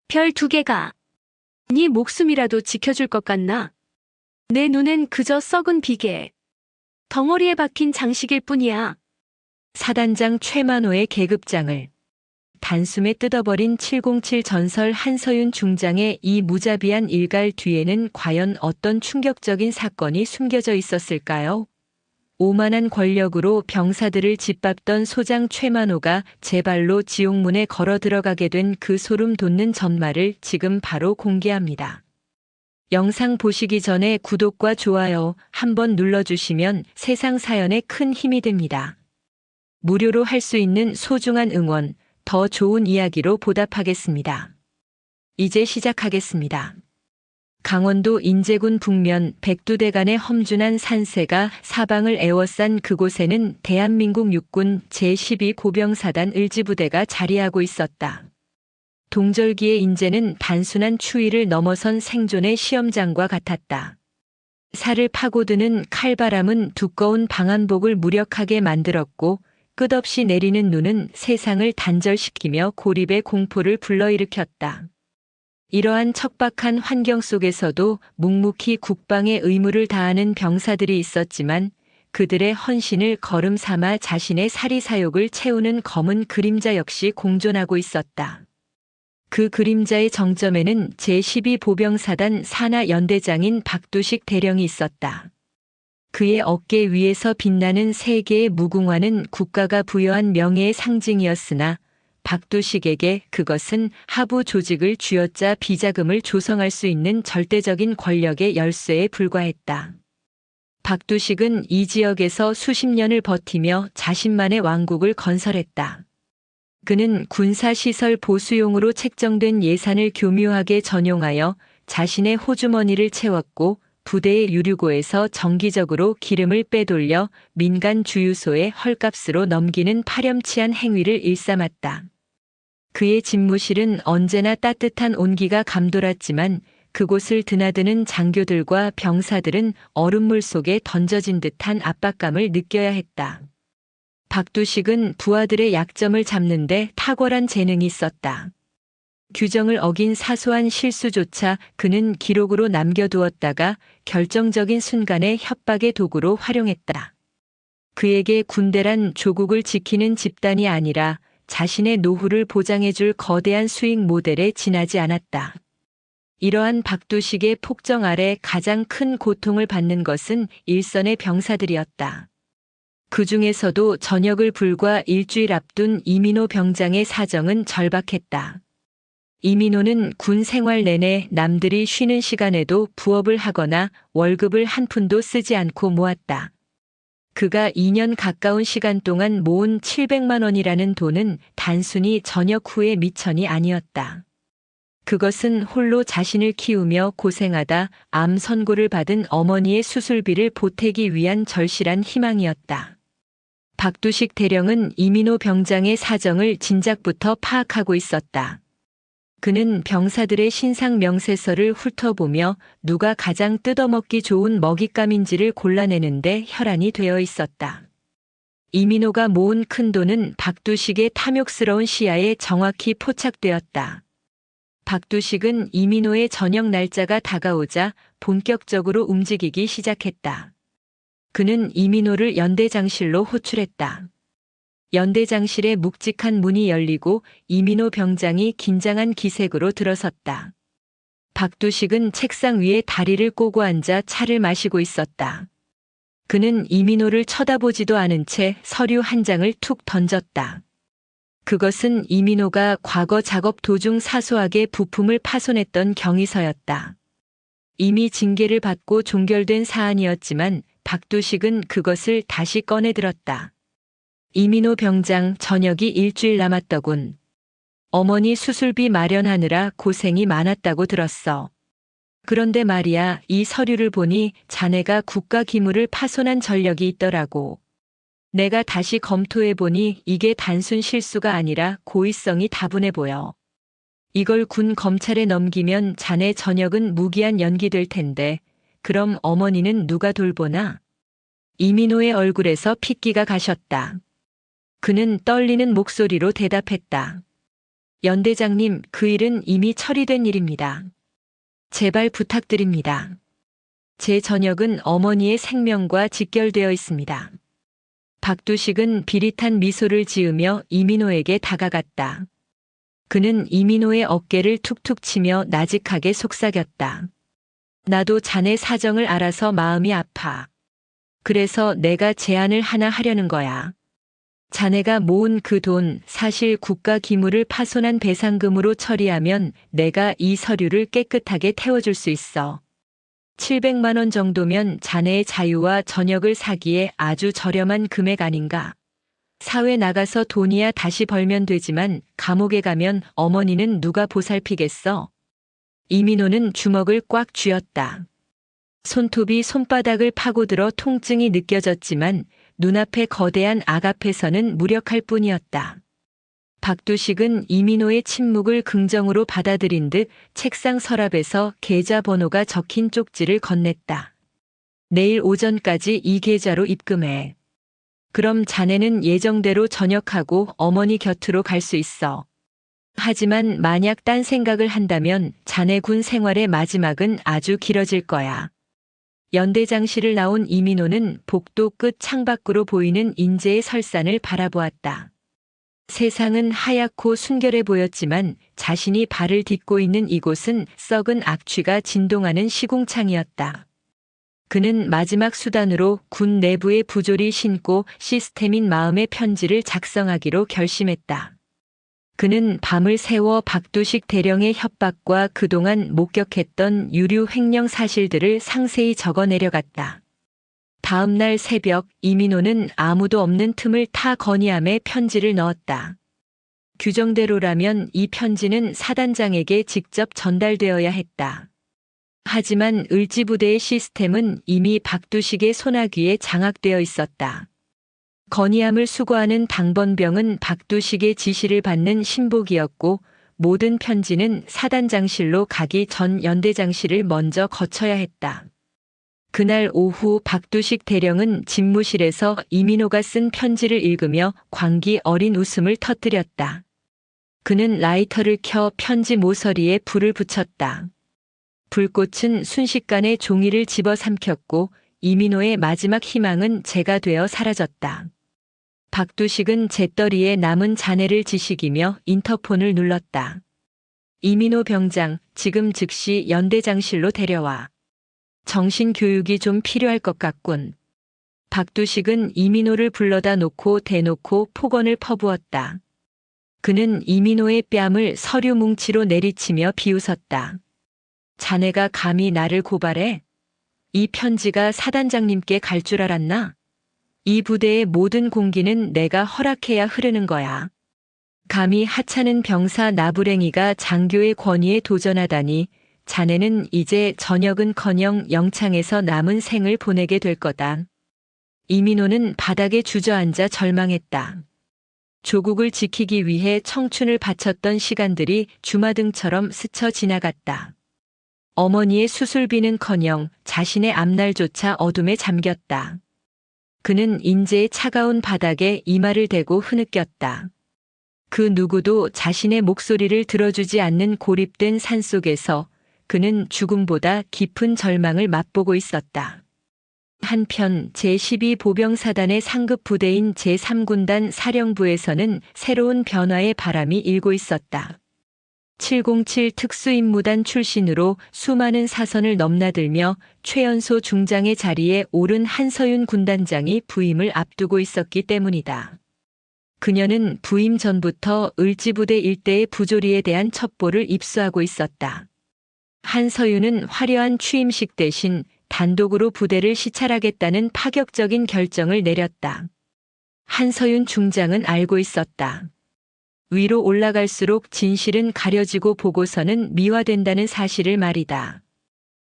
별 2개가 네 목숨이라도 지켜줄 것 같나? 내 눈엔 그저 썩은 비계, 덩어리에 박힌 장식일 뿐이야. 사단장 최만호의 계급장을 단숨에 뜯어버린 707 전설 한서윤 중장의 이 무자비한 일갈 뒤에는 과연 어떤 충격적인 사건이 숨겨져 있었을까요? 오만한 권력으로 병사들을 짓밟던 소장 최만호가 제 발로 지옥문에 걸어 들어가게 된 그 소름 돋는 전말을 지금 바로 공개합니다. 영상 보시기 전에 구독과 좋아요 한번 눌러주시면 세상 사연에 큰 힘이 됩니다. 무료로 할 수 있는 소중한 응원, 더 좋은 이야기로 보답하겠습니다. 이제 시작하겠습니다. 강원도 인제군 북면 백두대간의 험준한 산세가 사방을 에워싼 그곳에는 대한민국 육군 제12 고병사단 을지부대가 자리하고 있었다. 동절기의 인제는 단순한 추위를 넘어선 생존의 시험장과 같았다. 살을 파고드는 칼바람은 두꺼운 방한복을 무력하게 만들었고 끝없이 내리는 눈은 세상을 단절시키며 고립의 공포를 불러일으켰다. 이러한 척박한 환경 속에서도 묵묵히 국방의 의무를 다하는 병사들이 있었지만 그들의 헌신을 거름 삼아 자신의 사리사욕을 채우는 검은 그림자 역시 공존하고 있었다. 그 그림자의 정점에는 제12 보병사단 산하 연대장인 박두식 대령이 있었다. 그의 어깨 위에서 빛나는 3개의 무궁화는 국가가 부여한 명예의 상징이었으나 박두식에게 그것은 하부 조직을 쥐어짜 비자금을 조성할 수 있는 절대적인 권력의 열쇠에 불과했다. 박두식은 이 지역에서 수십 년을 버티며 자신만의 왕국을 건설했다. 그는 군사시설 보수용으로 책정된 예산을 교묘하게 전용하여 자신의 호주머니를 채웠고 부대의 유류고에서 정기적으로 기름을 빼돌려 민간 주유소에 헐값으로 넘기는 파렴치한 행위를 일삼았다. 그의 집무실은 언제나 따뜻한 온기가 감돌았지만 그곳을 드나드는 장교들과 병사들은 얼음물 속에 던져진 듯한 압박감을 느껴야 했다. 박두식은 부하들의 약점을 잡는데 탁월한 재능이 있었다. 규정을 어긴 사소한 실수조차 그는 기록으로 남겨두었다가 결정적인 순간에 협박의 도구로 활용했다. 그에게 군대란 조국을 지키는 집단이 아니라 자신의 노후를 보장해줄 거대한 수익 모델에 지나지 않았다. 이러한 박두식의 폭정 아래 가장 큰 고통을 받는 것은 일선의 병사들이었다. 그 중에서도 전역을 불과 일주일 앞둔 이민호 병장의 사정은 절박했다. 이민호는 군 생활 내내 남들이 쉬는 시간에도 부업을 하거나 월급을 한 푼도 쓰지 않고 모았다. 그가 2년 가까운 시간 동안 모은 700만 원이라는 돈은 단순히 전역 후의 미천이 아니었다. 그것은 홀로 자신을 키우며 고생하다 암 선고를 받은 어머니의 수술비를 보태기 위한 절실한 희망이었다. 박두식 대령은 이민호 병장의 사정을 진작부터 파악하고 있었다. 그는 병사들의 신상 명세서를 훑어보며 누가 가장 뜯어먹기 좋은 먹잇감인지를 골라내는데 혈안이 되어 있었다. 이민호가 모은 큰 돈은 박두식의 탐욕스러운 시야에 정확히 포착되었다. 박두식은 이민호의 전역 날짜가 다가오자 본격적으로 움직이기 시작했다. 그는 이민호를 연대장실로 호출했다. 연대장실의 묵직한 문이 열리고 이민호 병장이 긴장한 기색으로 들어섰다. 박두식은 책상 위에 다리를 꼬고 앉아 차를 마시고 있었다. 그는 이민호를 쳐다보지도 않은 채 서류 한 장을 툭 던졌다. 그것은 이민호가 과거 작업 도중 사소하게 부품을 파손했던 경위서였다. 이미 징계를 받고 종결된 사안이었지만 박두식은 그것을 다시 꺼내들었다. 이민호 병장 전역이 일주일 남았더군. 어머니 수술비 마련하느라 고생이 많았다고 들었어. 그런데 말이야, 이 서류를 보니 자네가 국가 기물을 파손한 전력이 있더라고. 내가 다시 검토해보니 이게 단순 실수가 아니라 고의성이 다분해 보여. 이걸 군 검찰에 넘기면 자네 전역은 무기한 연기될 텐데 그럼 어머니는 누가 돌보나? 이민호의 얼굴에서 핏기가 가셨다. 그는 떨리는 목소리로 대답했다. 연대장님, 그 일은 이미 처리된 일입니다. 제발 부탁드립니다. 제 전역은 어머니의 생명과 직결되어 있습니다. 박두식은 비릿한 미소를 지으며 이민호에게 다가갔다. 그는 이민호의 어깨를 툭툭 치며 나직하게 속삭였다. 나도 자네 사정을 알아서 마음이 아파. 그래서 내가 제안을 하나 하려는 거야. 자네가 모은 그 돈 사실 국가 기물을 파손한 배상금으로 처리하면 내가 이 서류를 깨끗하게 태워줄 수 있어. 700만 원 정도면 자네의 자유와 전역을 사기에 아주 저렴한 금액 아닌가. 사회 나가서 돈이야 다시 벌면 되지만 감옥에 가면 어머니는 누가 보살피겠어? 이민호는 주먹을 꽉 쥐었다. 손톱이 손바닥을 파고들어 통증이 느껴졌지만 눈앞의 거대한 악 앞에서는 무력할 뿐이었다. 박두식은 이민호의 침묵을 긍정으로 받아들인 듯 책상 서랍에서 계좌번호가 적힌 쪽지를 건넸다. 내일 오전까지 이 계좌로 입금해. 그럼 자네는 예정대로 전역하고 어머니 곁으로 갈 수 있어. 하지만 만약 딴 생각을 한다면 자네 군 생활의 마지막은 아주 길어질 거야. 연대장실을 나온 이민호는 복도 끝 창밖으로 보이는 인제의 설산을 바라보았다. 세상은 하얗고 순결해 보였지만 자신이 발을 딛고 있는 이곳은 썩은 악취가 진동하는 시궁창이었다. 그는 마지막 수단으로 군 내부의 부조리 신고 시스템인 마음의 편지를 작성하기로 결심했다. 그는 밤을 새워 박두식 대령의 협박과 그동안 목격했던 유류 횡령 사실들을 상세히 적어 내려갔다. 다음 날 새벽 이민호는 아무도 없는 틈을 타 건의함에 편지를 넣었다. 규정대로라면 이 편지는 사단장에게 직접 전달되어야 했다. 하지만 을지부대의 시스템은 이미 박두식의 손아귀에 장악되어 있었다. 건의함을 수거하는 당번병은 박두식의 지시를 받는 신복이었고 모든 편지는 사단장실로 가기 전 연대장실을 먼저 거쳐야 했다. 그날 오후 박두식 대령은 집무실에서 이민호가 쓴 편지를 읽으며 광기 어린 웃음을 터뜨렸다. 그는 라이터를 켜 편지 모서리에 불을 붙였다. 불꽃은 순식간에 종이를 집어삼켰고 이민호의 마지막 희망은 재가 되어 사라졌다. 박두식은 재떨이에 남은 잔해를 지식이며 인터폰을 눌렀다. 이민호 병장, 지금 즉시 연대장실로 데려와. 정신교육이 좀 필요할 것 같군. 박두식은 이민호를 불러다 놓고 대놓고 폭언을 퍼부었다. 그는 이민호의 뺨을 서류 뭉치로 내리치며 비웃었다. 자네가 감히 나를 고발해? 이 편지가 사단장님께 갈 줄 알았나? 이 부대의 모든 공기는 내가 허락해야 흐르는 거야. 감히 하찮은 병사 나부랭이가 장교의 권위에 도전하다니 자네는 이제 전역은커녕 영창에서 남은 생을 보내게 될 거다. 이민호는 바닥에 주저앉아 절망했다. 조국을 지키기 위해 청춘을 바쳤던 시간들이 주마등처럼 스쳐 지나갔다. 어머니의 수술비는커녕 자신의 앞날조차 어둠에 잠겼다. 그는 인제의 차가운 바닥에 이마를 대고 흐느꼈다. 그 누구도 자신의 목소리를 들어주지 않는 고립된 산속에서 그는 죽음보다 깊은 절망을 맛보고 있었다. 한편 제12보병사단의 상급 부대인 제3군단 사령부에서는 새로운 변화의 바람이 일고 있었다. 707 특수임무단 출신으로 수많은 사선을 넘나들며 최연소 중장의 자리에 오른 한서윤 군단장이 부임을 앞두고 있었기 때문이다. 그녀는 부임 전부터 을지부대 일대의 부조리에 대한 첩보를 입수하고 있었다. 한서윤은 화려한 취임식 대신 단독으로 부대를 시찰하겠다는 파격적인 결정을 내렸다. 한서윤 중장은 알고 있었다. 위로 올라갈수록 진실은 가려지고 보고서는 미화된다는 사실을 말이다.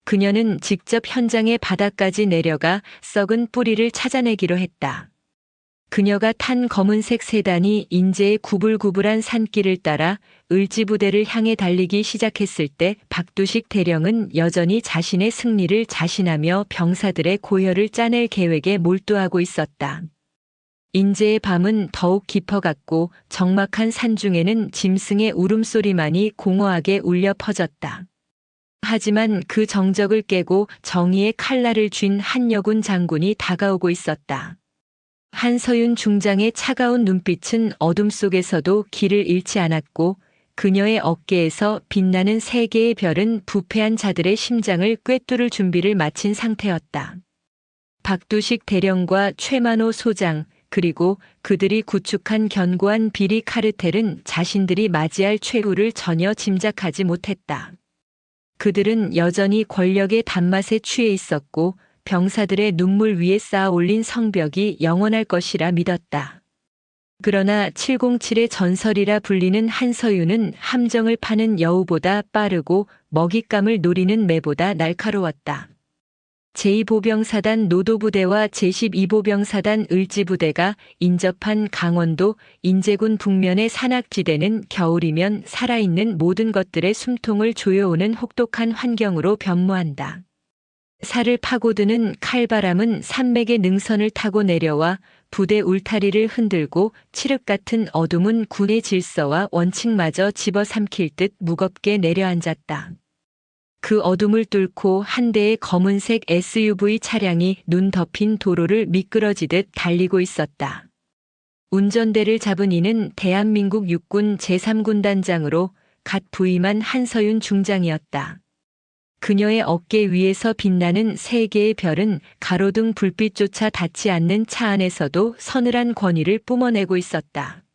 그녀는 직접 현장의 바닥까지 내려가 썩은 뿌리를 찾아내기로 했다. 그녀가 탄 검은색 세단이 인제의 구불구불한 산길을 따라 을지부대를 향해 달리기 시작했을 때 박두식 대령은 여전히 자신의 승리를 자신하며 병사들의 고혈을 짜낼 계획에 몰두하고 있었다. 인제의 밤은 더욱 깊어갔고 적막한 산중에는 짐승의 울음소리만이 공허하게 울려 퍼졌다. 하지만 그 정적을 깨고 정의의 칼날을 쥔 한여군 장군이 다가오고 있었다. 한서윤 중장의 차가운 눈빛은 어둠 속에서도 길을 잃지 않았고 그녀의 어깨에서 빛나는 세 개의 별은 부패한 자들의 심장을 꿰뚫을 준비를 마친 상태였다. 박두식 대령과 최만호 소장, 그리고 그들이 구축한 견고한 비리 카르텔은 자신들이 맞이할 최후를 전혀 짐작하지 못했다. 그들은 여전히 권력의 단맛에 취해 있었고 병사들의 눈물 위에 쌓아 올린 성벽이 영원할 것이라 믿었다. 그러나 707의 전설이라 불리는 한서윤은 함정을 파는 여우보다 빠르고 먹잇감을 노리는 매보다 날카로웠다. 제2보병사단 노도부대와 제12보병사단 을지부대가 인접한 강원도 인제군 북면의 산악지대는 겨울이면 살아있는 모든 것들의 숨통을 조여오는 혹독한 환경으로 변모한다. 살을 파고드는 칼바람은 산맥의 능선을 타고 내려와 부대 울타리를 흔들고 칠흑 같은 어둠은 군의 질서와 원칙마저 집어삼킬 듯 무겁게 내려앉았다. 그 어둠을 뚫고 한 대의 검은색 SUV 차량이 눈 덮인 도로를 미끄러지듯 달리고 있었다. 운전대를 잡은 이는 대한민국 육군 제3군단장으로 갓 부임한 한서윤 중장이었다. 그녀의 어깨 위에서 빛나는 세 개의 별은 가로등 불빛조차 닿지 않는 차 안에서도 서늘한 권위를 뿜어내고 있었다.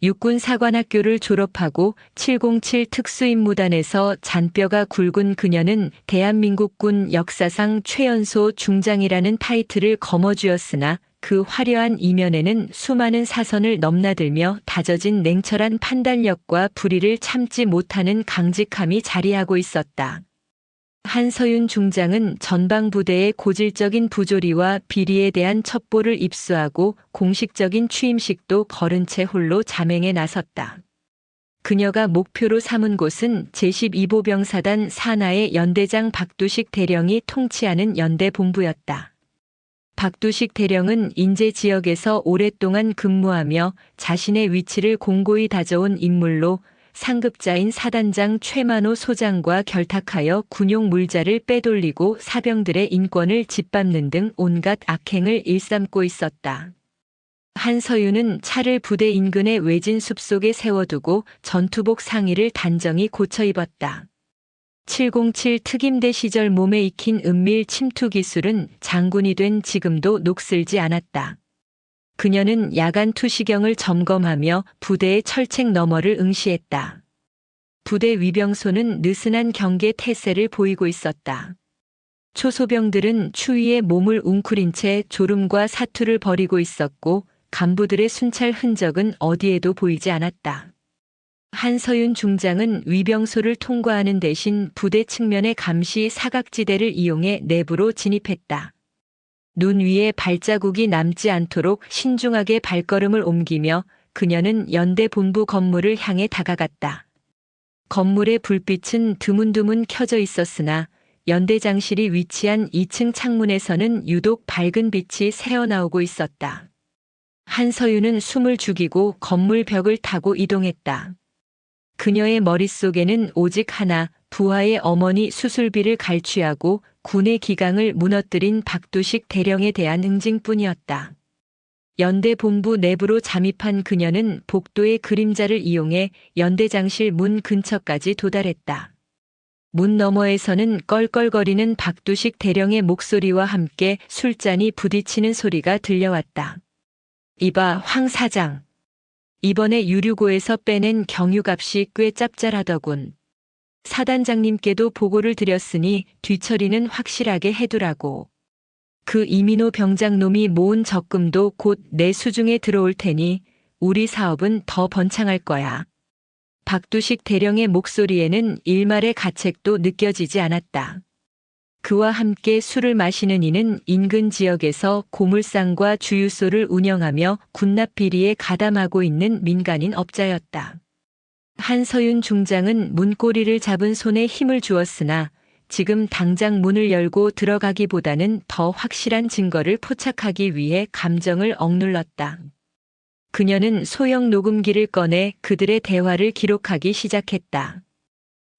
육군 사관학교를 졸업하고 707 특수임무단에서 잔뼈가 굵은 그녀는 대한민국군 역사상 최연소 중장이라는 타이틀을 거머쥐었으나 그 화려한 이면에는 수많은 사선을 넘나들며 다져진 냉철한 판단력과 불의를 참지 못하는 강직함이 자리하고 있었다. 한서윤 중장은 전방부대의 고질적인 부조리와 비리에 대한 첩보를 입수하고 공식적인 취임식도 거른 채 홀로 잠행에 나섰다. 그녀가 목표로 삼은 곳은 제12보병사단 산하의 연대장 박두식 대령이 통치하는 연대 본부였다. 박두식 대령은 인제 지역에서 오랫동안 근무하며 자신의 위치를 공고히 다져온 인물로 상급자인 사단장 최만호 소장과 결탁하여 군용 물자를 빼돌리고 사병들의 인권을 짓밟는 등 온갖 악행을 일삼고 있었다. 한서윤은 차를 부대 인근의 외진 숲속에 세워두고 전투복 상의를 단정히 고쳐 입었다. 707 특임대 시절 몸에 익힌 은밀 침투 기술은 장군이 된 지금도 녹슬지 않았다. 그녀는 야간 투시경을 점검하며 부대의 철책 너머를 응시했다. 부대 위병소는 느슨한 경계 태세를 보이고 있었다. 초소병들은 추위에 몸을 웅크린 채 졸음과 사투를 벌이고 있었고 간부들의 순찰 흔적은 어디에도 보이지 않았다. 한서윤 중장은 위병소를 통과하는 대신 부대 측면의 감시 사각지대를 이용해 내부로 진입했다. 눈 위에 발자국이 남지 않도록 신중하게 발걸음을 옮기며 그녀는 연대 본부 건물을 향해 다가갔다. 건물의 불빛은 드문드문 켜져 있었으나 연대장실이 위치한 2층 창문에서는 유독 밝은 빛이 새어나오고 있었다. 한서윤은 숨을 죽이고 건물 벽을 타고 이동했다. 그녀의 머릿속에는 오직 하나, 부하의 어머니 수술비를 갈취하고 군의 기강을 무너뜨린 박두식 대령에 대한 응징뿐이었다. 연대 본부 내부로 잠입한 그녀는 복도의 그림자를 이용해 연대장실 문 근처까지 도달했다. 문 너머에서는 껄껄거리는 박두식 대령의 목소리와 함께 술잔이 부딪히는 소리가 들려왔다. 이봐, 황 사장. 이번에 유류고에서 빼낸 경유값이 꽤 짭짤하더군. 사단장님께도 보고를 드렸으니 뒤처리는 확실하게 해두라고. 그 이민호 병장놈이 모은 적금도 곧 내 수중에 들어올 테니 우리 사업은 더 번창할 거야. 박두식 대령의 목소리에는 일말의 가책도 느껴지지 않았다. 그와 함께 술을 마시는 이는 인근 지역에서 고물상과 주유소를 운영하며 군납 비리에 가담하고 있는 민간인 업자였다. 한서윤 중장은 문고리를 잡은 손에 힘을 주었으나 지금 당장 문을 열고 들어가기보다는 더 확실한 증거를 포착하기 위해 감정을 억눌렀다. 그녀는 소형 녹음기를 꺼내 그들의 대화를 기록하기 시작했다.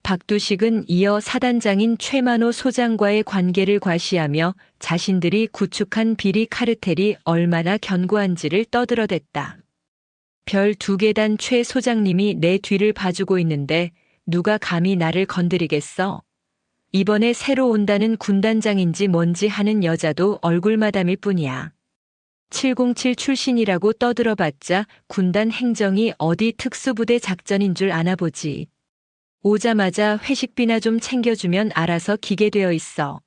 박두식은 이어 사단장인 최만호 소장과의 관계를 과시하며 자신들이 구축한 비리 카르텔이 얼마나 견고한지를 떠들어댔다. 별 2계단 최 소장님이 내 뒤를 봐주고 있는데 누가 감히 나를 건드리겠어? 이번에 새로 온다는 군단장인지 뭔지 하는 여자도 얼굴마담일 뿐이야. 707 출신이라고 떠들어봤자 군단 행정이 어디 특수부대 작전인 줄 아나 보지. 오자마자 회식비나 좀 챙겨주면 알아서 기게 되어 있어.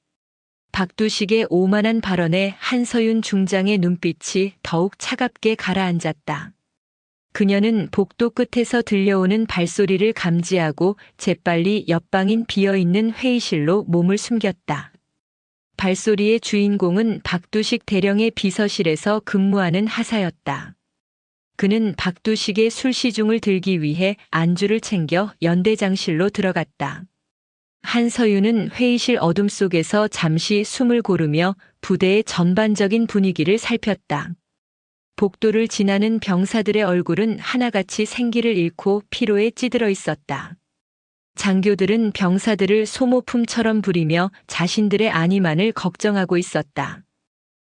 박두식의 오만한 발언에 한서윤 중장의 눈빛이 더욱 차갑게 가라앉았다. 그녀는 복도 끝에서 들려오는 발소리를 감지하고 재빨리 옆방인 비어있는 회의실로 몸을 숨겼다. 발소리의 주인공은 박두식 대령의 비서실에서 근무하는 하사였다. 그는 박두식의 술시중을 들기 위해 안주를 챙겨 연대장실로 들어갔다. 한서윤은 회의실 어둠 속에서 잠시 숨을 고르며 부대의 전반적인 분위기를 살폈다. 복도를 지나는 병사들의 얼굴은 하나같이 생기를 잃고 피로에 찌들어 있었다. 장교들은 병사들을 소모품처럼 부리며 자신들의 안위만을 걱정하고 있었다.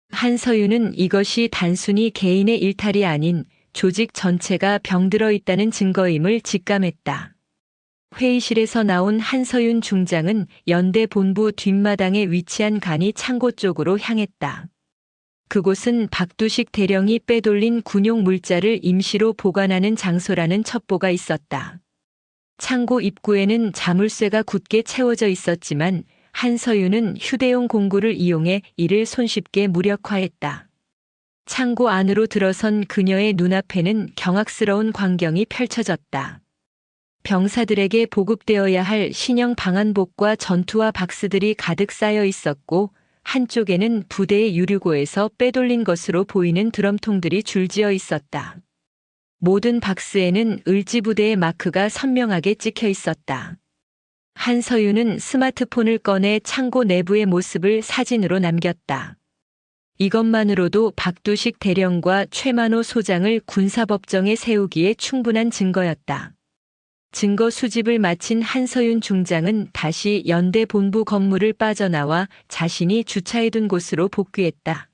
한서윤은 이것이 단순히 개인의 일탈이 아닌 조직 전체가 병들어 있다는 증거임을 직감했다. 회의실에서 나온 한서윤 중장은 연대 본부 뒷마당에 위치한 간이 창고 쪽으로 향했다. 그곳은 박두식 대령이 빼돌린 군용 물자를 임시로 보관하는 장소라는 첩보가 있었다. 창고 입구에는 자물쇠가 굳게 채워져 있었지만 한서윤은 휴대용 공구를 이용해 이를 손쉽게 무력화했다. 창고 안으로 들어선 그녀의 눈앞에는 경악스러운 광경이 펼쳐졌다. 병사들에게 보급되어야 할 신형 방한복과 전투화 박스들이 가득 쌓여 있었고 한쪽에는 부대의 유류고에서 빼돌린 것으로 보이는 드럼통들이 줄지어 있었다. 모든 박스에는 을지부대의 마크가 선명하게 찍혀 있었다. 한서윤은 스마트폰을 꺼내 창고 내부의 모습을 사진으로 남겼다. 이것만으로도 박두식 대령과 최만호 소장을 군사법정에 세우기에 충분한 증거였다. 증거 수집을 마친 한서윤 중장은 다시 연대 본부 건물을 빠져나와 자신이 주차해둔 곳으로 복귀했다.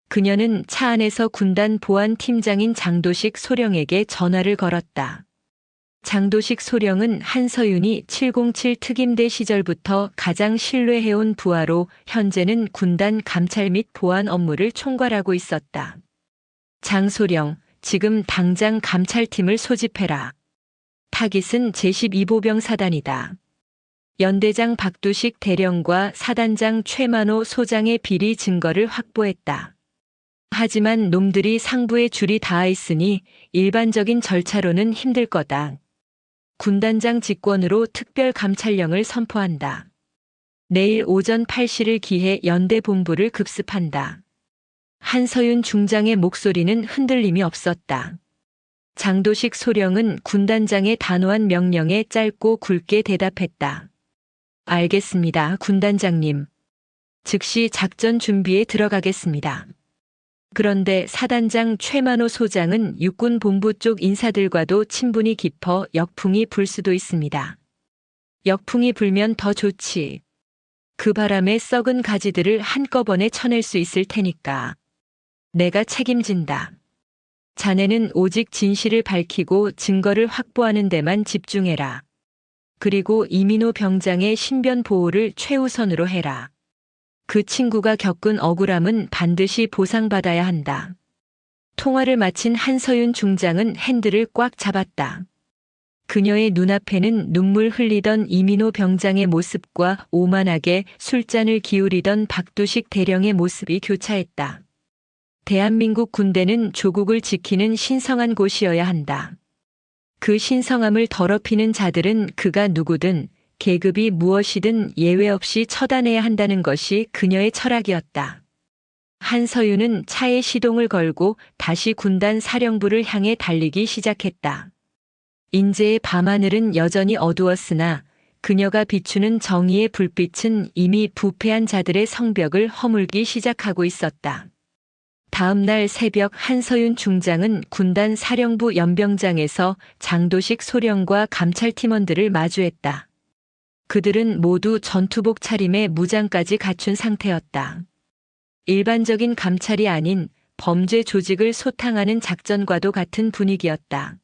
그녀는 차 안에서 군단 보안팀장인 장도식 소령에게 전화를 걸었다. 장도식 소령은 한서윤이 707 특임대 시절부터 가장 신뢰해온 부하로 현재는 군단 감찰 및 보안 업무를 총괄하고 있었다. 장 소령, 지금 당장 감찰팀을 소집해라. 타깃은 제12보병 사단이다. 연대장 박두식 대령과 사단장 최만호 소장의 비리 증거를 확보했다. 하지만 놈들이 상부에 줄이 닿아 있으니 일반적인 절차로는 힘들 거다. 군단장 직권으로 특별 감찰령을 선포한다. 내일 오전 8시를 기해 연대 본부를 급습한다. 한서윤 중장의 목소리는 흔들림이 없었다. 장도식 소령은 군단장의 단호한 명령에 짧고 굵게 대답했다. 알겠습니다, 군단장님. 즉시 작전 준비에 들어가겠습니다. 그런데 사단장 최만호 소장은 육군 본부 쪽 인사들과도 친분이 깊어 역풍이 불 수도 있습니다. 역풍이 불면 더 좋지. 그 바람에 썩은 가지들을 한꺼번에 쳐낼 수 있을 테니까. 내가 책임진다. 자네는 오직 진실을 밝히고 증거를 확보하는 데만 집중해라. 그리고 이민호 병장의 신변 보호를 최우선으로 해라. 그 친구가 겪은 억울함은 반드시 보상받아야 한다. 통화를 마친 한서윤 중장은 핸들을 꽉 잡았다. 그녀의 눈앞에는 눈물 흘리던 이민호 병장의 모습과 오만하게 술잔을 기울이던 박두식 대령의 모습이 교차했다. 대한민국 군대는 조국을 지키는 신성한 곳이어야 한다. 그 신성함을 더럽히는 자들은 그가 누구든 계급이 무엇이든 예외 없이 처단해야 한다는 것이 그녀의 철학이었다. 한서윤은 차에 시동을 걸고 다시 군단 사령부를 향해 달리기 시작했다. 인제의 밤하늘은 여전히 어두웠으나 그녀가 비추는 정의의 불빛은 이미 부패한 자들의 성벽을 허물기 시작하고 있었다. 다음 날 새벽 한서윤 중장은 군단 사령부 연병장에서 장도식 소령과 감찰팀원들을 마주했다. 그들은 모두 전투복 차림에 무장까지 갖춘 상태였다. 일반적인 감찰이 아닌 범죄 조직을 소탕하는 작전과도 같은 분위기였다.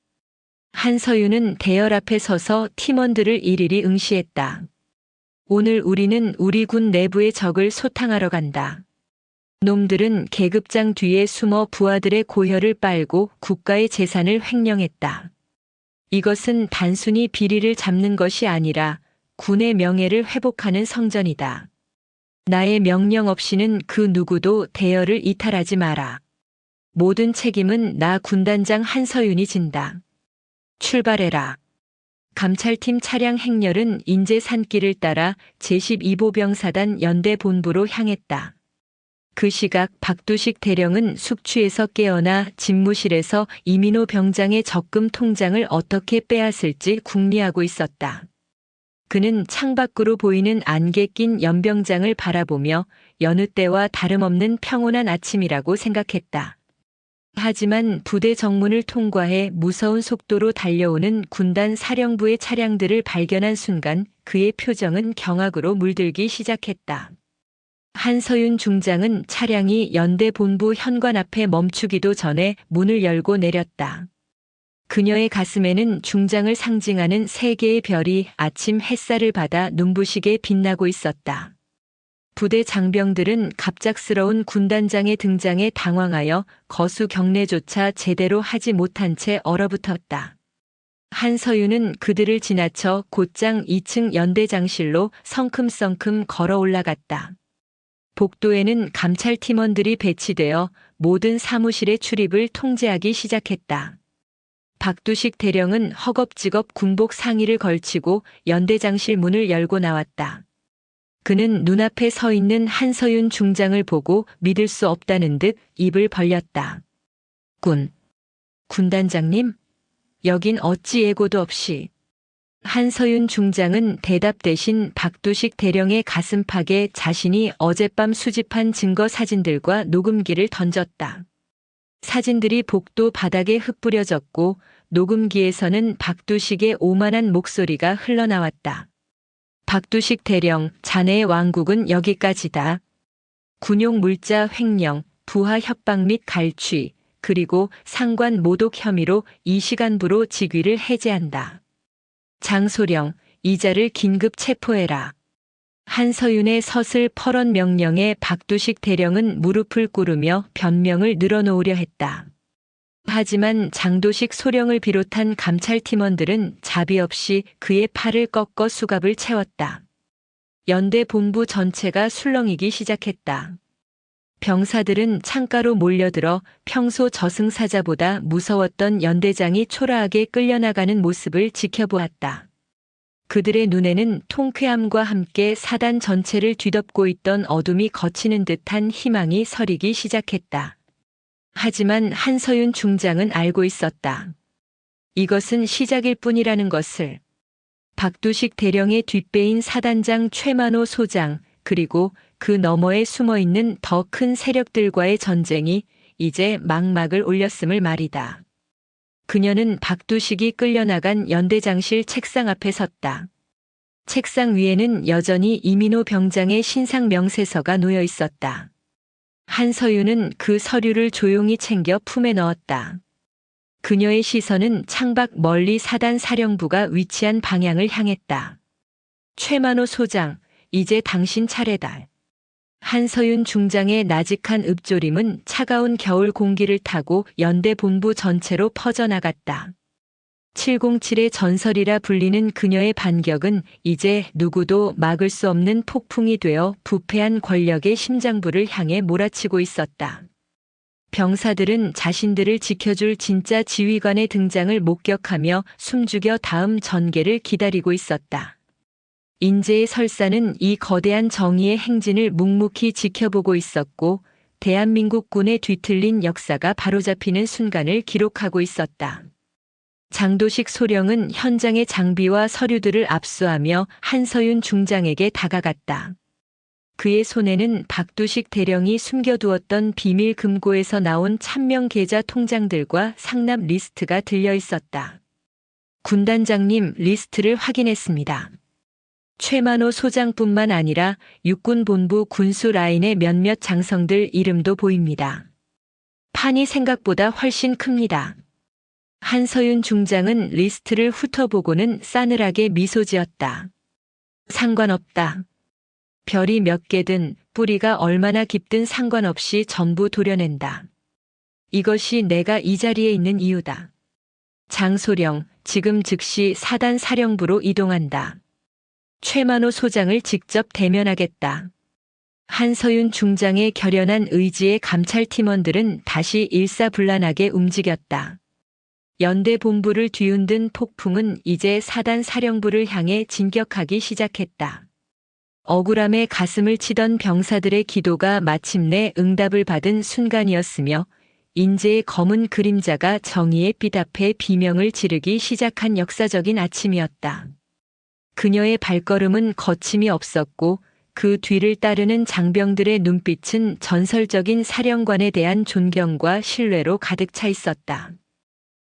한서윤은 대열 앞에 서서 팀원들을 일일이 응시했다. 오늘 우리는 우리 군 내부의 적을 소탕하러 간다. 놈들은 계급장 뒤에 숨어 부하들의 고혈을 빨고 국가의 재산을 횡령했다. 이것은 단순히 비리를 잡는 것이 아니라 군의 명예를 회복하는 성전이다. 나의 명령 없이는 그 누구도 대열을 이탈하지 마라. 모든 책임은 나 군단장 한서윤이 진다. 출발해라. 감찰팀 차량 행렬은 인제 산길을 따라 제12보병사단 연대 본부로 향했다. 그 시각 박두식 대령은 숙취에서 깨어나 집무실에서 이민호 병장의 적금 통장을 어떻게 빼앗을지 궁리하고 있었다. 그는 창밖으로 보이는 안개 낀 연병장을 바라보며 여느 때와 다름없는 평온한 아침이라고 생각했다. 하지만 부대 정문을 통과해 무서운 속도로 달려오는 군단 사령부의 차량들을 발견한 순간 그의 표정은 경악으로 물들기 시작했다. 한서윤 중장은 차량이 연대 본부 현관 앞에 멈추기도 전에 문을 열고 내렸다. 그녀의 가슴에는 중장을 상징하는 세 개의 별이 아침 햇살을 받아 눈부시게 빛나고 있었다. 부대 장병들은 갑작스러운 군단장의 등장에 당황하여 거수 경례조차 제대로 하지 못한 채 얼어붙었다. 한서윤은 그들을 지나쳐 곧장 2층 연대장실로 성큼성큼 걸어 올라갔다. 복도에는 감찰팀원들이 배치되어 모든 사무실의 출입을 통제하기 시작했다. 박두식 대령은 허겁지겁 군복 상의를 걸치고 연대장실 문을 열고 나왔다. 그는 눈앞에 서 있는 한서윤 중장을 보고 믿을 수 없다는 듯 입을 벌렸다. 군단장님? 여긴 어찌 예고도 없이. 한서윤 중장은 대답 대신 박두식 대령의 가슴팍에 자신이 어젯밤 수집한 증거 사진들과 녹음기를 던졌다. 사진들이 복도 바닥에 흩뿌려졌고 녹음기에서는 박두식의 오만한 목소리가 흘러나왔다. 박두식 대령, 자네의 왕국은 여기까지다. 군용 물자 횡령, 부하 협박 및 갈취, 그리고 상관 모독 혐의로 이 시간부로 직위를 해제한다. 장소령, 이자를 긴급 체포해라. 한서윤의 서슬 퍼런 명령에 박두식 대령은 무릎을 꿇으며 변명을 늘어놓으려 했다. 하지만 장도식 소령을 비롯한 감찰팀원들은 자비 없이 그의 팔을 꺾어 수갑을 채웠다. 연대 본부 전체가 술렁이기 시작했다. 병사들은 창가로 몰려들어 평소 저승사자보다 무서웠던 연대장이 초라하게 끌려나가는 모습을 지켜보았다. 그들의 눈에는 통쾌함과 함께 사단 전체를 뒤덮고 있던 어둠이 걷히는 듯한 희망이 서리기 시작했다. 하지만 한서윤 중장은 알고 있었다. 이것은 시작일 뿐이라는 것을. 박두식 대령의 뒷배인 사단장 최만호 소장, 그리고 그 너머에 숨어있는 더 큰 세력들과의 전쟁이 이제 막막을 올렸음을 말이다. 그녀는 박두식이 끌려나간 연대장실 책상 앞에 섰다. 책상 위에는 여전히 이민호 병장의 신상 명세서가 놓여 있었다. 한서윤은 그 서류를 조용히 챙겨 품에 넣었다. 그녀의 시선은 창밖 멀리 사단 사령부가 위치한 방향을 향했다. 최만호 소장, 이제 당신 차례다. 한서윤 중장의 나직한 읍조림은 차가운 겨울 공기를 타고 연대 본부 전체로 퍼져나갔다. 707의 전설이라 불리는 그녀의 반격은 이제 누구도 막을 수 없는 폭풍이 되어 부패한 권력의 심장부를 향해 몰아치고 있었다. 병사들은 자신들을 지켜줄 진짜 지휘관의 등장을 목격하며 숨죽여 다음 전개를 기다리고 있었다. 인제의 설사는 이 거대한 정의의 행진을 묵묵히 지켜보고 있었고 대한민국 군의 뒤틀린 역사가 바로잡히는 순간을 기록하고 있었다. 장도식 소령은 현장의 장비와 서류들을 압수하며 한서윤 중장에게 다가갔다. 그의 손에는 박두식 대령이 숨겨두었던 비밀 금고에서 나온 찬명 계좌 통장들과 상납 리스트가 들려 있었다. 군단장님, 리스트를 확인했습니다. 최만호 소장뿐만 아니라 육군본부 군수 라인의 몇몇 장성들 이름도 보입니다. 판이 생각보다 훨씬 큽니다. 한서윤 중장은 리스트를 훑어보고는 싸늘하게 미소 지었다. 상관없다. 별이 몇 개든 뿌리가 얼마나 깊든 상관없이 전부 도려낸다. 이것이 내가 이 자리에 있는 이유다. 장소령, 지금 즉시 사단 사령부로 이동한다. 최만호 소장을 직접 대면하겠다. 한서윤 중장의 결연한 의지에 감찰팀원들은 다시 일사불란하게 움직였다. 연대 본부를 뒤흔든 폭풍은 이제 사단 사령부를 향해 진격하기 시작했다. 억울함에 가슴을 치던 병사들의 기도가 마침내 응답을 받은 순간이었으며 인재의 검은 그림자가 정의의 빛 앞에 비명을 지르기 시작한 역사적인 아침이었다. 그녀의 발걸음은 거침이 없었고 그 뒤를 따르는 장병들의 눈빛은 전설적인 사령관에 대한 존경과 신뢰로 가득 차 있었다.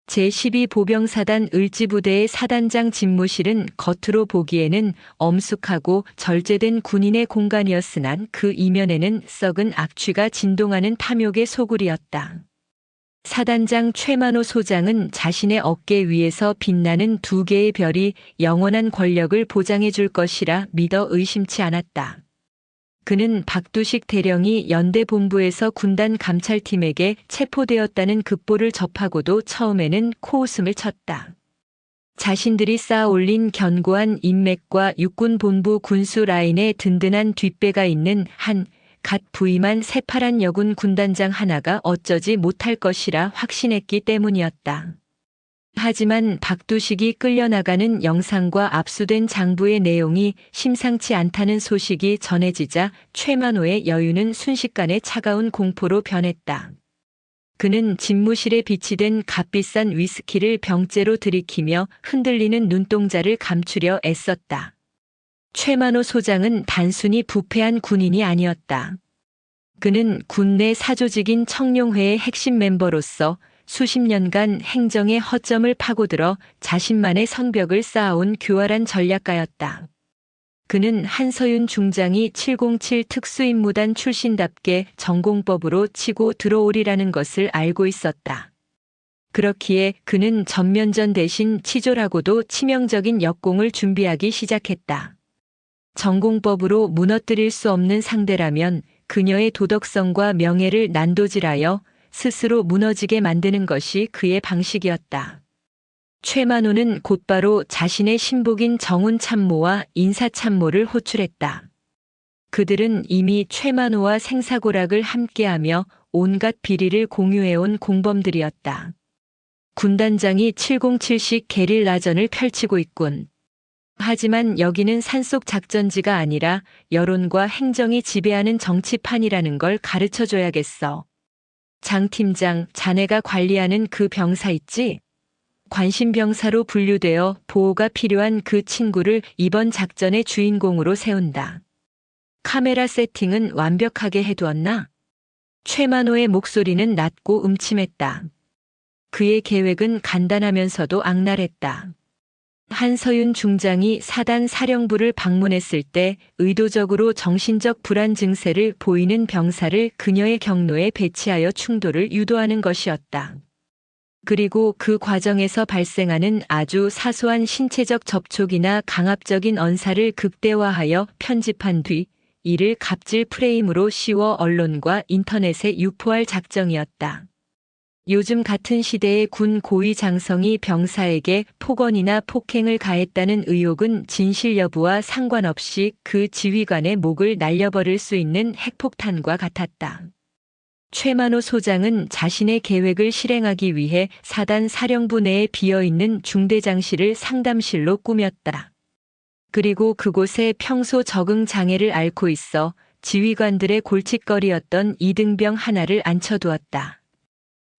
제12보병사단 을지부대의 사단장 집무실은 겉으로 보기에는 엄숙하고 절제된 군인의 공간이었으나 그 이면에는 썩은 악취가 진동하는 탐욕의 소굴이었다. 사단장 최만호 소장은 자신의 어깨 위에서 빛나는 두 개의 별이 영원한 권력을 보장해 줄 것이라 믿어 의심치 않았다. 그는 박두식 대령이 연대 본부에서 군단 감찰팀에게 체포되었다는 급보를 접하고도 처음에는 코웃음을 쳤다. 자신들이 쌓아 올린 견고한 인맥과 육군 본부 군수 라인에 든든한 뒷배가 있는 한 갓 부임한 새파란 여군 군단장 하나가 어쩌지 못할 것이라 확신했기 때문이었다. 하지만 박두식이 끌려나가는 영상과 압수된 장부의 내용이 심상치 않다는 소식이 전해지자 최만호의 여유는 순식간에 차가운 공포로 변했다. 그는 집무실에 비치된 값비싼 위스키를 병째로 들이키며 흔들리는 눈동자를 감추려 애썼다. 최만호 소장은 단순히 부패한 군인이 아니었다. 그는 군내 사조직인 청룡회의 핵심 멤버로서 수십 년간 행정의 허점을 파고들어 자신만의 성벽을 쌓아온 교활한 전략가였다. 그는 한서윤 중장이 707 특수임무단 출신답게 전공법으로 치고 들어오리라는 것을 알고 있었다. 그렇기에 그는 전면전 대신 치졸하고도 치명적인 역공을 준비하기 시작했다. 전공법으로 무너뜨릴 수 없는 상대라면 그녀의 도덕성과 명예를 난도질하여 스스로 무너지게 만드는 것이 그의 방식이었다. 최만호는 곧바로 자신의 신복인 정훈 참모와 인사 참모를 호출했다. 그들은 이미 최만호와 생사고락을 함께하며 온갖 비리를 공유해온 공범들이었다. 군단장이 707식 게릴라전을 펼치고 있군. 하지만 여기는 산속 작전지가 아니라 여론과 행정이 지배하는 정치판이라는 걸 가르쳐줘야겠어. 장 팀장, 자네가 관리하는 그 병사 있지? 관심병사로 분류되어 보호가 필요한 그 친구를 이번 작전의 주인공으로 세운다. 카메라 세팅은 완벽하게 해두었나? 최만호의 목소리는 낮고 음침했다. 그의 계획은 간단하면서도 악랄했다. 한서윤 중장이 사단 사령부를 방문했을 때 의도적으로 정신적 불안 증세를 보이는 병사를 그녀의 경로에 배치하여 충돌을 유도하는 것이었다. 그리고 그 과정에서 발생하는 아주 사소한 신체적 접촉이나 강압적인 언사를 극대화하여 편집한 뒤 이를 갑질 프레임으로 씌워 언론과 인터넷에 유포할 작정이었다. 요즘 같은 시대의 군 고위 장성이 병사에게 폭언이나 폭행을 가했다는 의혹은 진실 여부와 상관없이 그 지휘관의 목을 날려버릴 수 있는 핵폭탄과 같았다. 최만호 소장은 자신의 계획을 실행하기 위해 사단 사령부 내에 비어있는 중대장실을 상담실로 꾸몄다. 그리고 그곳에 평소 적응 장애를 앓고 있어 지휘관들의 골칫거리였던 이등병 하나를 앉혀두었다.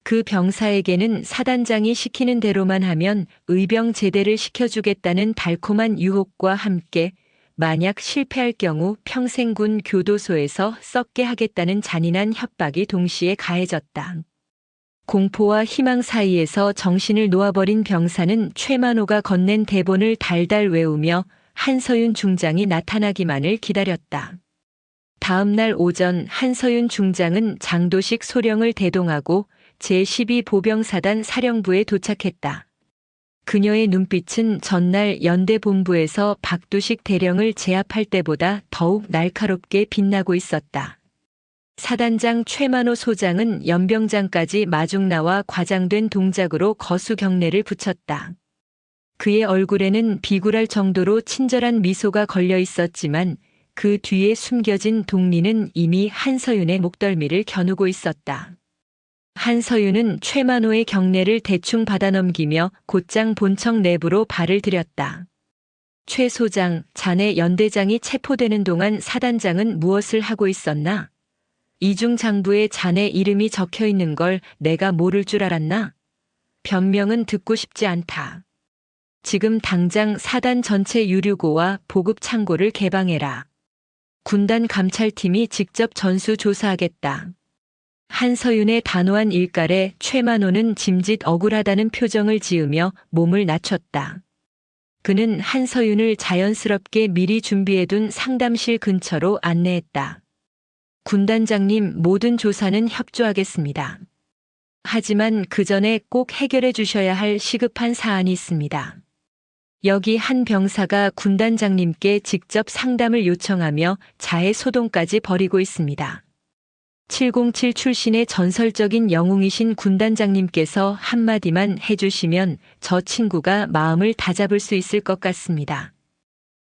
그 병사에게는 사단장이 시키는 대로만 하면 의병 제대를 시켜주겠다는 달콤한 유혹과 함께 만약 실패할 경우 평생 군 교도소에서 썩게 하겠다는 잔인한 협박이 동시에 가해졌다. 공포와 희망 사이에서 정신을 놓아버린 병사는 최만호가 건넨 대본을 달달 외우며 한서윤 중장이 나타나기만을 기다렸다. 다음 날 오전 한서윤 중장은 장도식 소령을 대동하고 제12보병사단 사령부에 도착했다. 그녀의 눈빛은 전날 연대본부에서 박두식 대령을 제압할 때보다 더욱 날카롭게 빛나고 있었다. 사단장 최만호 소장은 연병장까지 마중 나와 과장된 동작으로 거수 경례를 붙였다. 그의 얼굴에는 비굴할 정도로 친절한 미소가 걸려 있었지만 그 뒤에 숨겨진 동리는 이미 한서윤의 목덜미를 겨누고 있었다. 한서윤은 최만호의 경례를 대충 받아넘기며 곧장 본청 내부로 발을 들였다. 최 소장, 자네 연대장이 체포되는 동안 사단장은 무엇을 하고 있었나? 이중 장부에 자네 이름이 적혀 있는 걸 내가 모를 줄 알았나? 변명은 듣고 싶지 않다. 지금 당장 사단 전체 유류고와 보급 창고를 개방해라. 군단 감찰팀이 직접 전수 조사하겠다. 한서윤의 단호한 일갈에 최만호는 짐짓 억울하다는 표정을 지으며 몸을 낮췄다. 그는 한서윤을 자연스럽게 미리 준비해둔 상담실 근처로 안내했다. 군단장님, 모든 조사는 협조하겠습니다. 하지만 그 전에 꼭 해결해 주셔야 할 시급한 사안이 있습니다. 여기 한 병사가 군단장님께 직접 상담을 요청하며 자해 소동까지 벌이고 있습니다. 707 출신의 전설적인 영웅이신 군단장님께서 한마디만 해주시면 저 친구가 마음을 다잡을 수 있을 것 같습니다.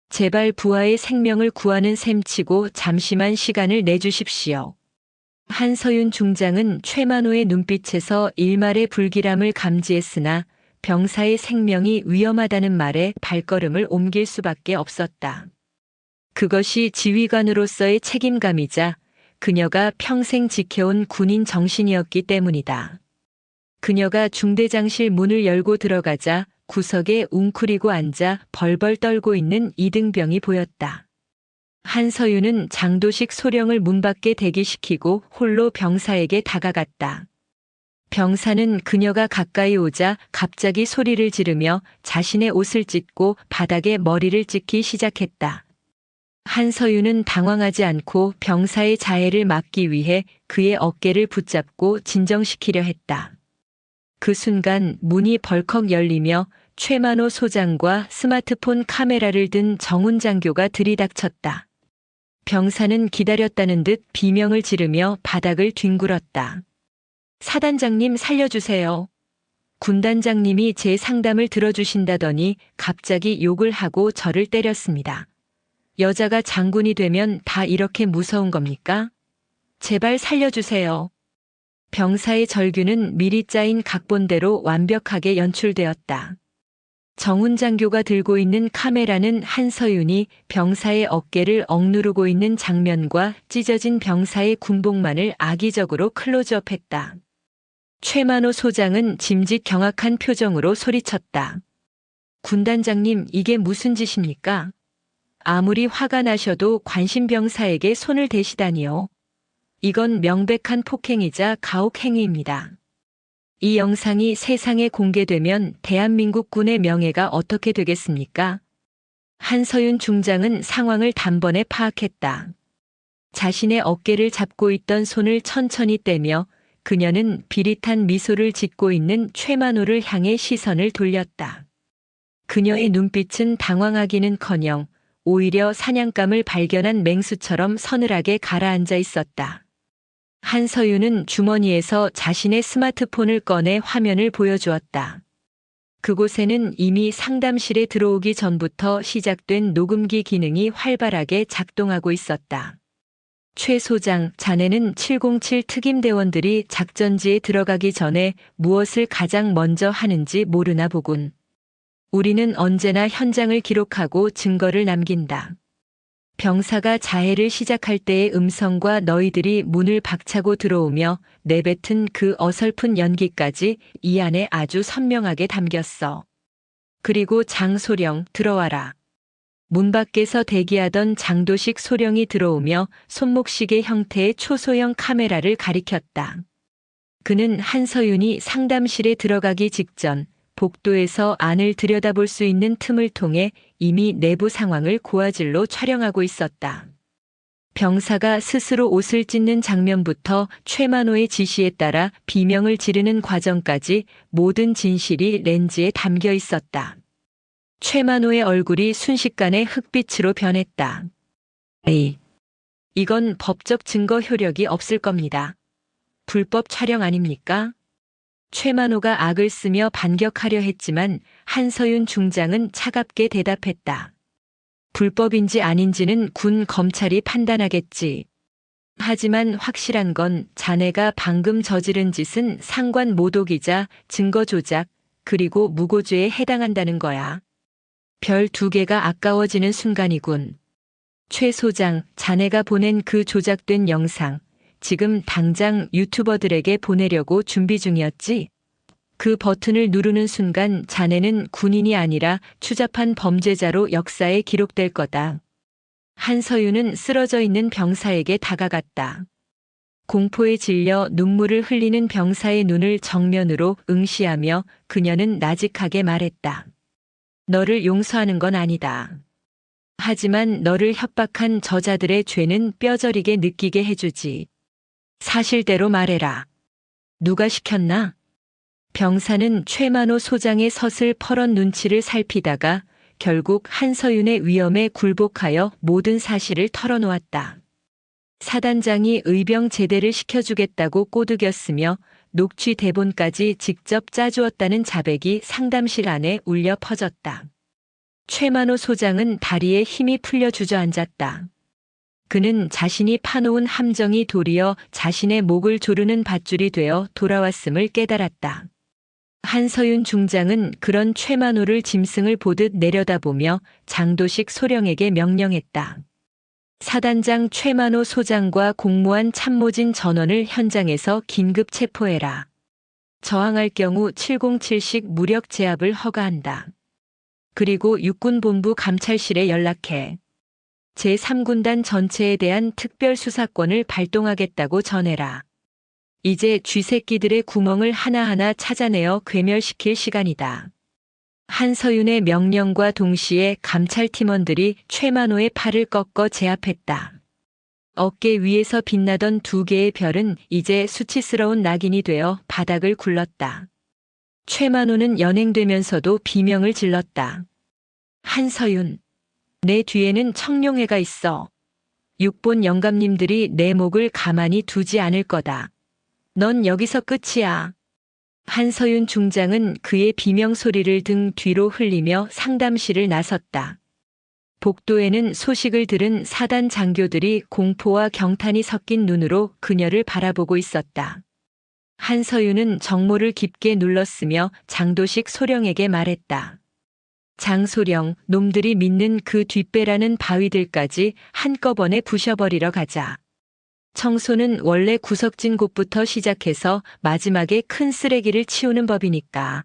제발 부하의 생명을 구하는 셈치고 잠시만 시간을 내주십시오. 한서윤 중장은 최만호의 눈빛에서 일말의 불길함을 감지했으나 병사의 생명이 위험하다는 말에 발걸음을 옮길 수밖에 없었다. 그것이 지휘관으로서의 책임감이자 그녀가 평생 지켜온 군인 정신이었기 때문이다. 그녀가 중대장실 문을 열고 들어가자 구석에 웅크리고 앉아 벌벌 떨고 있는 이등병이 보였다. 한서윤은 장도식 소령을 문 밖에 대기시키고 홀로 병사에게 다가갔다. 병사는 그녀가 가까이 오자 갑자기 소리를 지르며 자신의 옷을 찢고 바닥에 머리를 찍기 시작했다. 한서윤은 당황하지 않고 병사의 자해를 막기 위해 그의 어깨를 붙잡고 진정시키려 했다. 그 순간 문이 벌컥 열리며 최만호 소장과 스마트폰 카메라를 든 정훈 장교가 들이닥쳤다. 병사는 기다렸다는 듯 비명을 지르며 바닥을 뒹굴었다. 사단장님 살려주세요. 군단장님이 제 상담을 들어주신다더니 갑자기 욕을 하고 저를 때렸습니다. 여자가 장군이 되면 다 이렇게 무서운 겁니까? 제발 살려주세요. 병사의 절규는 미리 짜인 각본대로 완벽하게 연출되었다. 정훈 장교가 들고 있는 카메라는 한서윤이 병사의 어깨를 억누르고 있는 장면과 찢어진 병사의 군복만을 악의적으로 클로즈업했다. 최만호 소장은 짐짓 경악한 표정으로 소리쳤다. 군단장님, 이게 무슨 짓입니까? 아무리 화가 나셔도 관심병사에게 손을 대시다니요. 이건 명백한 폭행이자 가혹행위입니다. 이 영상이 세상에 공개되면 대한민국 군의 명예가 어떻게 되겠습니까? 한서윤 중장은 상황을 단번에 파악했다. 자신의 어깨를 잡고 있던 손을 천천히 떼며 그녀는 비릿한 미소를 짓고 있는 최만호를 향해 시선을 돌렸다. 그녀의 눈빛은 당황하기는커녕 오히려 사냥감을 발견한 맹수처럼 서늘하게 가라앉아 있었다. 한서윤은 주머니에서 자신의 스마트폰을 꺼내 화면을 보여주었다. 그곳에는 이미 상담실에 들어오기 전부터 시작된 녹음기 기능이 활발하게 작동하고 있었다. 최 소장, 자네는 707 특임대원들이 작전지에 들어가기 전에 무엇을 가장 먼저 하는지 모르나 보군. 우리는 언제나 현장을 기록하고 증거를 남긴다. 병사가 자해를 시작할 때의 음성과 너희들이 문을 박차고 들어오며 내뱉은 그 어설픈 연기까지 이 안에 아주 선명하게 담겼어. 그리고 장소령 들어와라. 문 밖에서 대기하던 장도식 소령이 들어오며 손목시계 형태의 초소형 카메라를 가리켰다. 그는 한서윤이 상담실에 들어가기 직전 복도에서 안을 들여다볼 수 있는 틈을 통해 이미 내부 상황을 고화질로 촬영하고 있었다. 병사가 스스로 옷을 찢는 장면부터 최만호의 지시에 따라 비명을 지르는 과정까지 모든 진실이 렌즈에 담겨 있었다. 최만호의 얼굴이 순식간에 흑빛으로 변했다. 에이, 이건 법적 증거 효력이 없을 겁니다. 불법 촬영 아닙니까? 최만호가 악을 쓰며 반격하려 했지만 한서윤 중장은 차갑게 대답했다. 불법인지 아닌지는 군 검찰이 판단하겠지. 하지만 확실한 건 자네가 방금 저지른 짓은 상관 모독이자 증거 조작 그리고 무고죄에 해당한다는 거야. 별 2개가 아까워지는 순간이군. 최 소장, 자네가 보낸 그 조작된 영상 지금 당장 유튜버들에게 보내려고 준비 중이었지? 그 버튼을 누르는 순간 자네는 군인이 아니라 추잡한 범죄자로 역사에 기록될 거다. 한서윤은 쓰러져 있는 병사에게 다가갔다. 공포에 질려 눈물을 흘리는 병사의 눈을 정면으로 응시하며 그녀는 나직하게 말했다. 너를 용서하는 건 아니다. 하지만 너를 협박한 저자들의 죄는 뼈저리게 느끼게 해주지. 사실대로 말해라. 누가 시켰나? 병사는 최만호 소장의 서슬 퍼런 눈치를 살피다가 결국 한서윤의 위험에 굴복하여 모든 사실을 털어놓았다. 사단장이 의병 제대를 시켜주겠다고 꼬드겼으며 녹취 대본까지 직접 짜주었다는 자백이 상담실 안에 울려 퍼졌다. 최만호 소장은 다리에 힘이 풀려 주저앉았다. 그는 자신이 파놓은 함정이 도리어 자신의 목을 조르는 밧줄이 되어 돌아왔음을 깨달았다. 한서윤 중장은 그런 최만호를 짐승을 보듯 내려다보며 장도식 소령에게 명령했다. 사단장 최만호 소장과 공무원 참모진 전원을 현장에서 긴급 체포해라. 저항할 경우 707식 무력 제압을 허가한다. 그리고 육군본부 감찰실에 연락해 제3군단 전체에 대한 특별수사권을 발동하겠다고 전해라. 이제 쥐새끼들의 구멍을 하나하나 찾아내어 괴멸시킬 시간이다. 한서윤의 명령과 동시에 감찰팀원들이 최만호의 팔을 꺾어 제압했다. 어깨 위에서 빛나던 2개의 별은 이제 수치스러운 낙인이 되어 바닥을 굴렀다. 최만호는 연행되면서도 비명을 질렀다. 한서윤, 내 뒤에는 청룡회가 있어. 육본 영감님들이 내 목을 가만히 두지 않을 거다. 넌 여기서 끝이야. 한서윤 중장은 그의 비명소리를 등 뒤로 흘리며 상담실을 나섰다. 복도에는 소식을 들은 사단 장교들이 공포와 경탄이 섞인 눈으로 그녀를 바라보고 있었다. 한서윤은 정모를 깊게 눌렀으며 장도식 소령에게 말했다. 장소령, 놈들이 믿는 그 뒷배라는 바위들까지 한꺼번에 부셔버리러 가자. 청소는 원래 구석진 곳부터 시작해서 마지막에 큰 쓰레기를 치우는 법이니까.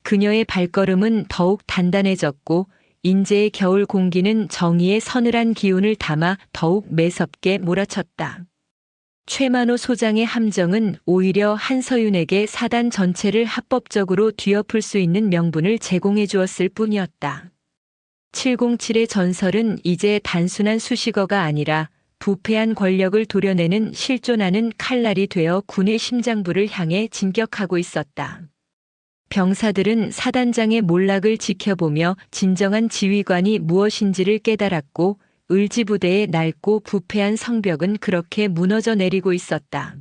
그녀의 발걸음은 더욱 단단해졌고 인제의 겨울 공기는 정의의 서늘한 기운을 담아 더욱 매섭게 몰아쳤다. 최만호 소장의 함정은 오히려 한서윤에게 사단 전체를 합법적으로 뒤엎을 수 있는 명분을 제공해 주었을 뿐이었다. 707의 전설은 이제 단순한 수식어가 아니라 부패한 권력을 도려내는 실존하는 칼날이 되어 군의 심장부를 향해 진격하고 있었다. 병사들은 사단장의 몰락을 지켜보며 진정한 지휘관이 무엇인지를 깨달았고 을지부대의 낡고 부패한 성벽은 그렇게 무너져 내리고 있었다.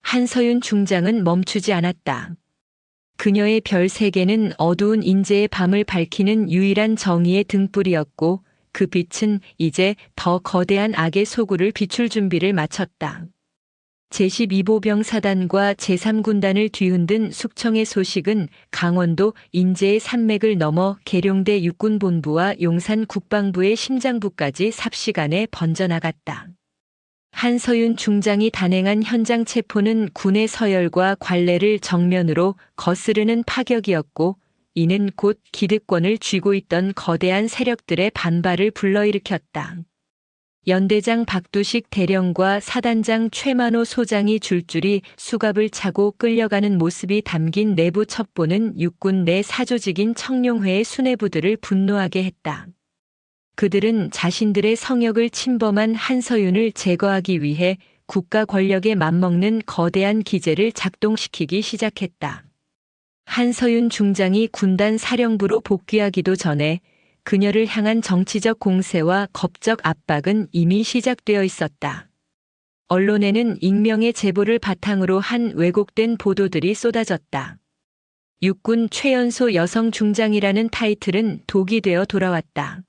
한서윤 중장은 멈추지 않았다. 그녀의 별 3개는 어두운 인재의 밤을 밝히는 유일한 정의의 등불이었고 그 빛은 이제 더 거대한 악의 소굴을 비출 준비를 마쳤다. 제12보병 사단과 제3군단을 뒤흔든 숙청의 소식은 강원도 인제의 산맥을 넘어 계룡대 육군본부와 용산 국방부의 심장부까지 삽시간에 번져나갔다. 한서윤 중장이 단행한 현장 체포는 군의 서열과 관례를 정면으로 거스르는 파격이었고, 이는 곧 기득권을 쥐고 있던 거대한 세력들의 반발을 불러일으켰다. 연대장 박두식 대령과 사단장 최만호 소장이 줄줄이 수갑을 차고 끌려가는 모습이 담긴 내부 첩보는 육군 내 사조직인 청룡회의 수뇌부들을 분노하게 했다. 그들은 자신들의 성역을 침범한 한서윤을 제거하기 위해 국가 권력에 맞먹는 거대한 기제를 작동시키기 시작했다. 한서윤 중장이 군단 사령부로 복귀하기도 전에 그녀를 향한 정치적 공세와 법적 압박은 이미 시작되어 있었다. 언론에는 익명의 제보를 바탕으로 한 왜곡된 보도들이 쏟아졌다. 육군 최연소 여성 중장이라는 타이틀은 독이 되어 돌아왔다.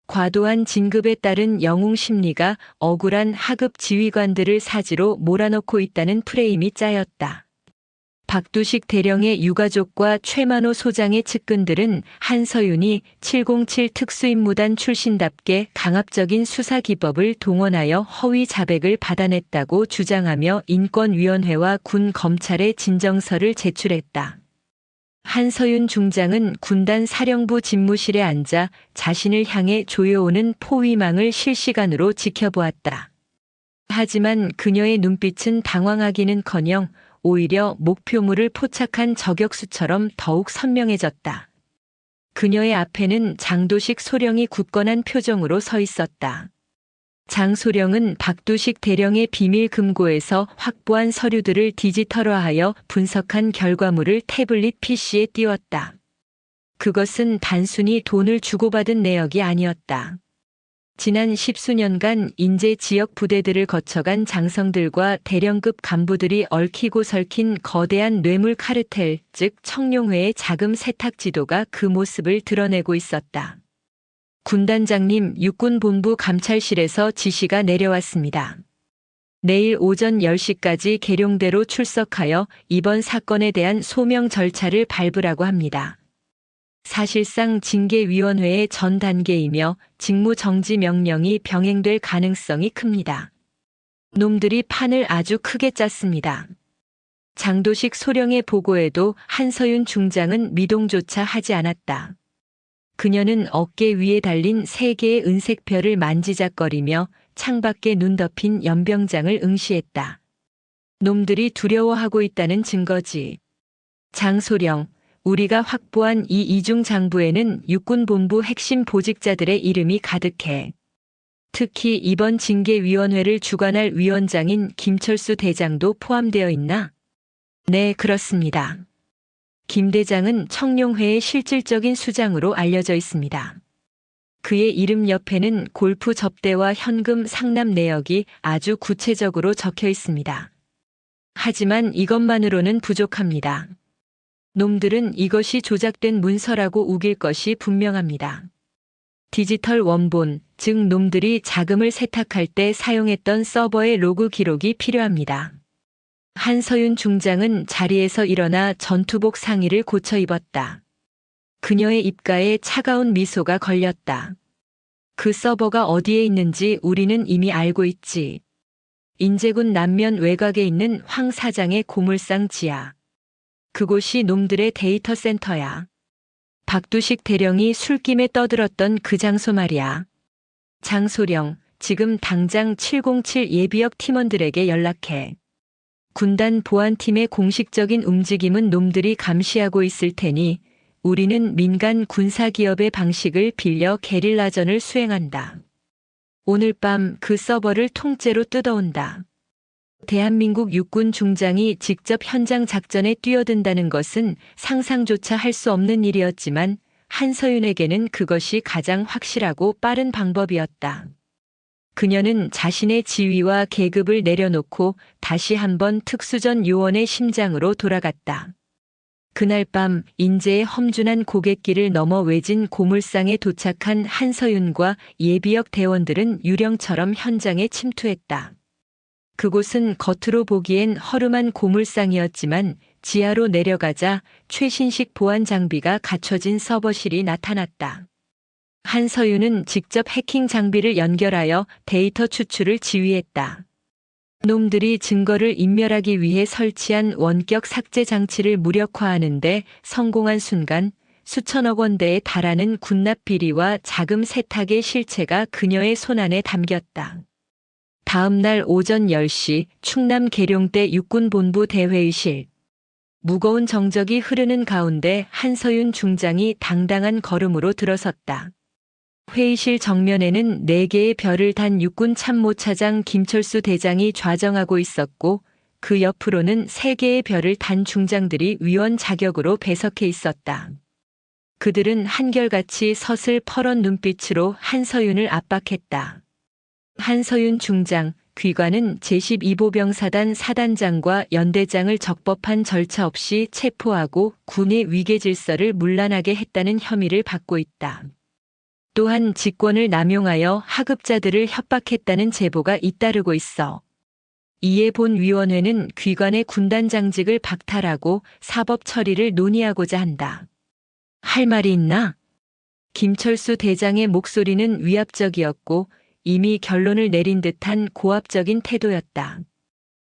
과도한 진급에 따른 영웅 심리가 억울한 하급 지휘관들을 사지로 몰아넣고 있다는 프레임이 짜였다. 박두식 대령의 유가족과 최만호 소장의 측근들은 한서윤이 707 특수임무단 출신답게 강압적인 수사 기법을 동원하여 허위 자백을 받아냈다고 주장하며 인권위원회와 군 검찰에 진정서를 제출했다. 한서윤 중장은 군단 사령부 집무실에 앉아 자신을 향해 조여오는 포위망을 실시간으로 지켜보았다. 하지만 그녀의 눈빛은 당황하기는커녕 오히려 목표물을 포착한 저격수처럼 더욱 선명해졌다. 그녀의 앞에는 장도식 소령이 굳건한 표정으로 서 있었다. 장 소령은 박두식 대령의 비밀 금고에서 확보한 서류들을 디지털화하여 분석한 결과물을 태블릿 PC에 띄웠다. 그것은 단순히 돈을 주고받은 내역이 아니었다. 지난 10수년간 인제 지역 부대들을 거쳐간 장성들과 대령급 간부들이 얽히고 설킨 거대한 뇌물 카르텔, 즉 청룡회의 자금 세탁 지도가 그 모습을 드러내고 있었다. 군단장님, 육군본부 감찰실에서 지시가 내려왔습니다. 내일 오전 10시까지 계룡대로 출석하여 이번 사건에 대한 소명 절차를 밟으라고 합니다. 사실상 징계위원회의 전 단계이며 직무정지 명령이 병행될 가능성이 큽니다. 놈들이 판을 아주 크게 짰습니다. 장도식 소령의 보고에도 한서윤 중장은 미동조차 하지 않았다. 그녀는 어깨 위에 달린 3개의 은색별을 만지작거리며 창밖에 눈 덮인 연병장을 응시했다. 놈들이 두려워하고 있다는 증거지. 장소령, 우리가 확보한 이 이중 장부에는 육군본부 핵심 보직자들의 이름이 가득해. 특히 이번 징계위원회를 주관할 위원장인 김철수 대장도 포함되어 있나? 네, 그렇습니다. 김 대장은 청룡회의 실질적인 수장으로 알려져 있습니다. 그의 이름 옆에는 골프 접대와 현금 상납 내역이 아주 구체적으로 적혀 있습니다. 하지만 이것만으로는 부족합니다. 놈들은 이것이 조작된 문서라고 우길 것이 분명합니다. 디지털 원본, 즉 놈들이 자금을 세탁할 때 사용했던 서버의 로그 기록이 필요합니다. 한서윤 중장은 자리에서 일어나 전투복 상의를 고쳐 입었다. 그녀의 입가에 차가운 미소가 걸렸다. 그 서버가 어디에 있는지 우리는 이미 알고 있지. 인제군 남면 외곽에 있는 황 사장의 고물상 지하. 그곳이 놈들의 데이터 센터야. 박두식 대령이 술김에 떠들었던 그 장소 말이야. 장소령, 지금 당장 707 예비역 팀원들에게 연락해. 군단 보안팀의 공식적인 움직임은 놈들이 감시하고 있을 테니 우리는 민간 군사기업의 방식을 빌려 게릴라전을 수행한다. 오늘 밤 그 서버를 통째로 뜯어온다. 대한민국 육군 중장이 직접 현장 작전에 뛰어든다는 것은 상상조차 할 수 없는 일이었지만 한서윤에게는 그것이 가장 확실하고 빠른 방법이었다. 그녀는 자신의 지위와 계급을 내려놓고 다시 한번 특수전 요원의 심장으로 돌아갔다. 그날 밤 인제의 험준한 고갯길을 넘어 외진 고물상에 도착한 한서윤과 예비역 대원들은 유령처럼 현장에 침투했다. 그곳은 겉으로 보기엔 허름한 고물상이었지만 지하로 내려가자 최신식 보안 장비가 갖춰진 서버실이 나타났다. 한서윤은 직접 해킹 장비를 연결하여 데이터 추출을 지휘했다. 놈들이 증거를 인멸하기 위해 설치한 원격 삭제 장치를 무력화하는데 성공한 순간 수천억 원대에 달하는 군납 비리와 자금 세탁의 실체가 그녀의 손안에 담겼다. 다음 날 오전 10시 충남 계룡대 육군본부 대회의실. 무거운 정적이 흐르는 가운데 한서윤 중장이 당당한 걸음으로 들어섰다. 회의실 정면에는 4개의 별을 단 육군 참모차장 김철수 대장이 좌정하고 있었고 그 옆으로는 3개의 별을 단 중장들이 위원 자격으로 배석해 있었다. 그들은 한결같이 서슬 퍼런 눈빛으로 한서윤을 압박했다. 한서윤 중장, 귀관은 제12보병사단 사단장과 연대장을 적법한 절차 없이 체포하고 군의 위계 질서를 문란하게 했다는 혐의를 받고 있다. 또한 직권을 남용하여 하급자들을 협박했다는 제보가 잇따르고 있어. 이에 본 위원회는 귀관의 군단장직을 박탈하고 사법 처리를 논의하고자 한다. 할 말이 있나? 김철수 대장의 목소리는 위압적이었고 이미 결론을 내린 듯한 고압적인 태도였다.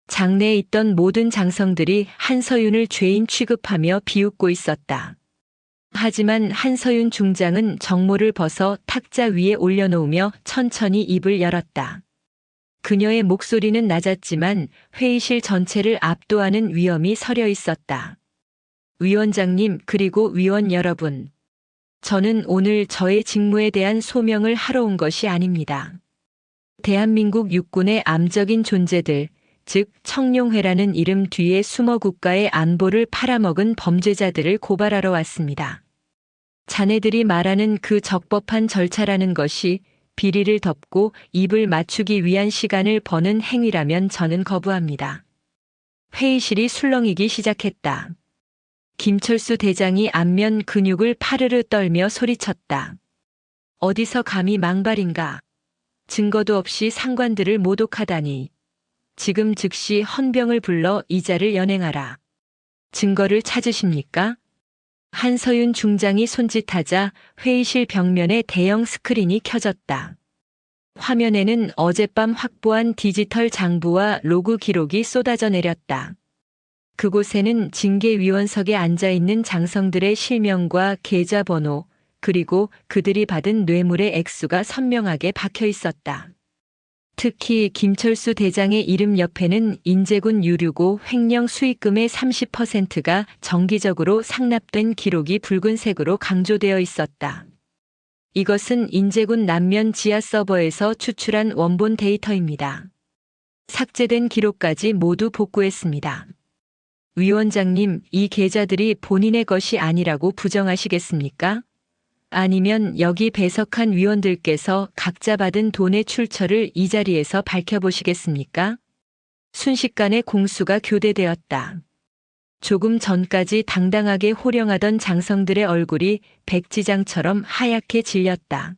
장내에 있던 모든 장성들이 한서윤을 죄인 취급하며 비웃고 있었다. 하지만 한서윤 중장은 정모를 벗어 탁자 위에 올려놓으며 천천히 입을 열었다. 그녀의 목소리는 낮았지만 회의실 전체를 압도하는 위엄이 서려 있었다. 위원장님 그리고 위원 여러분. 저는 오늘 저의 직무에 대한 소명을 하러 온 것이 아닙니다. 대한민국 육군의 암적인 존재들, 즉 청룡회라는 이름 뒤에 숨어 국가의 안보를 팔아먹은 범죄자들을 고발하러 왔습니다. 자네들이 말하는 그 적법한 절차라는 것이 비리를 덮고 입을 맞추기 위한 시간을 버는 행위라면 저는 거부합니다. 회의실이 술렁이기 시작했다. 김철수 대장이 안면 근육을 파르르 떨며 소리쳤다. 어디서 감히 망발인가? 증거도 없이 상관들을 모독하다니. 지금 즉시 헌병을 불러 이자를 연행하라. 증거를 찾으십니까? 한서윤 중장이 손짓하자 회의실 벽면에 대형 스크린이 켜졌다. 화면에는 어젯밤 확보한 디지털 장부와 로그 기록이 쏟아져 내렸다. 그곳에는 징계위원석에 앉아있는 장성들의 실명과 계좌번호, 그리고 그들이 받은 뇌물의 액수가 선명하게 박혀 있었다. 특히 김철수 대장의 이름 옆에는 인제군 유류고 횡령 수익금의 30%가 정기적으로 상납된 기록이 붉은색으로 강조되어 있었다. 이것은 인제군 남면 지하 서버에서 추출한 원본 데이터입니다. 삭제된 기록까지 모두 복구했습니다. 위원장님, 이 계좌들이 본인의 것이 아니라고 부정하시겠습니까? 아니면 여기 배석한 위원들께서 각자 받은 돈의 출처를 이 자리에서 밝혀보시겠습니까? 순식간에 공수가 교대되었다. 조금 전까지 당당하게 호령하던 장성들의 얼굴이 백지장처럼 하얗게 질렸다.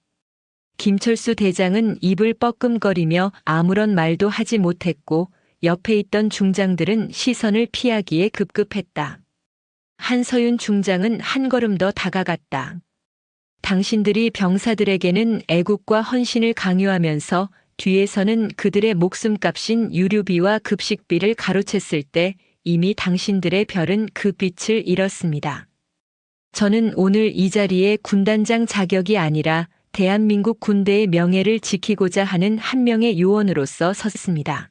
김철수 대장은 입을 뻐끔거리며 아무런 말도 하지 못했고 옆에 있던 중장들은 시선을 피하기에 급급했다. 한서윤 중장은 한 걸음 더 다가갔다. 당신들이 병사들에게는 애국과 헌신을 강요하면서 뒤에서는 그들의 목숨값인 유류비와 급식비를 가로챘을 때 이미 당신들의 별은 그 빛을 잃었습니다. 저는 오늘 이 자리에 군단장 자격이 아니라 대한민국 군대의 명예를 지키고자 하는 한 명의 요원으로서 섰습니다.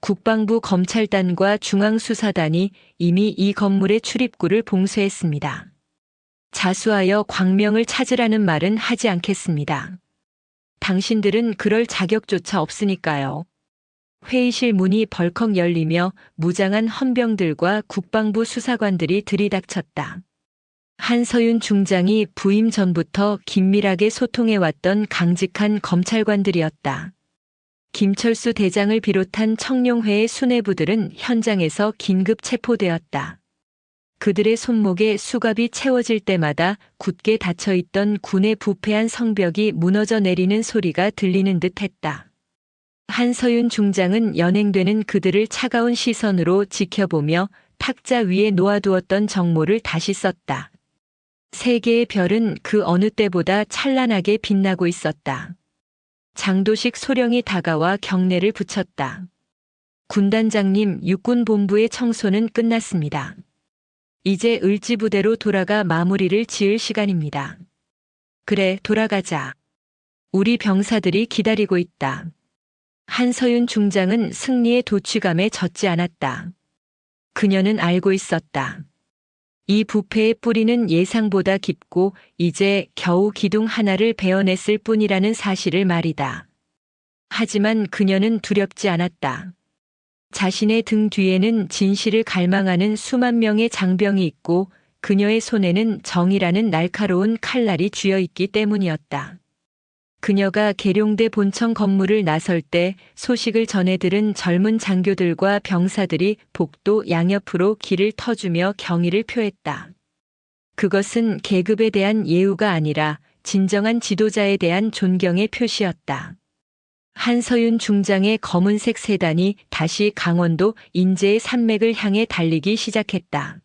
국방부 검찰단과 중앙수사단이 이미 이 건물의 출입구를 봉쇄했습니다. 자수하여 광명을 찾으라는 말은 하지 않겠습니다. 당신들은 그럴 자격조차 없으니까요. 회의실 문이 벌컥 열리며 무장한 헌병들과 국방부 수사관들이 들이닥쳤다. 한서윤 중장이 부임 전부터 긴밀하게 소통해왔던 강직한 검찰관들이었다. 김철수 대장을 비롯한 청룡회의 수뇌부들은 현장에서 긴급 체포되었다. 그들의 손목에 수갑이 채워질 때마다 굳게 닫혀있던 군의 부패한 성벽이 무너져 내리는 소리가 들리는 듯 했다. 한서윤 중장은 연행되는 그들을 차가운 시선으로 지켜보며 탁자 위에 놓아두었던 정모를 다시 썼다. 세 개의 별은 그 어느 때보다 찬란하게 빛나고 있었다. 장도식 소령이 다가와 경례를 붙였다. 군단장님, 육군본부의 청소는 끝났습니다. 이제 을지부대로 돌아가 마무리를 지을 시간입니다. 그래, 돌아가자. 우리 병사들이 기다리고 있다. 한서윤 중장은 승리의 도취감에 젖지 않았다. 그녀는 알고 있었다. 이 부패의 뿌리는 예상보다 깊고 이제 겨우 기둥 하나를 베어냈을 뿐이라는 사실을 말이다. 하지만 그녀는 두렵지 않았다. 자신의 등 뒤에는 진실을 갈망하는 수만 명의 장병이 있고 그녀의 손에는 정의라는 날카로운 칼날이 쥐어 있기 때문이었다. 그녀가 계룡대 본청 건물을 나설 때 소식을 전해 들은 젊은 장교들과 병사들이 복도 양옆으로 길을 터주며 경의를 표했다. 그것은 계급에 대한 예우가 아니라 진정한 지도자에 대한 존경의 표시였다. 한서윤 중장의 검은색 세단이 다시 강원도 인제의 산맥을 향해 달리기 시작했다.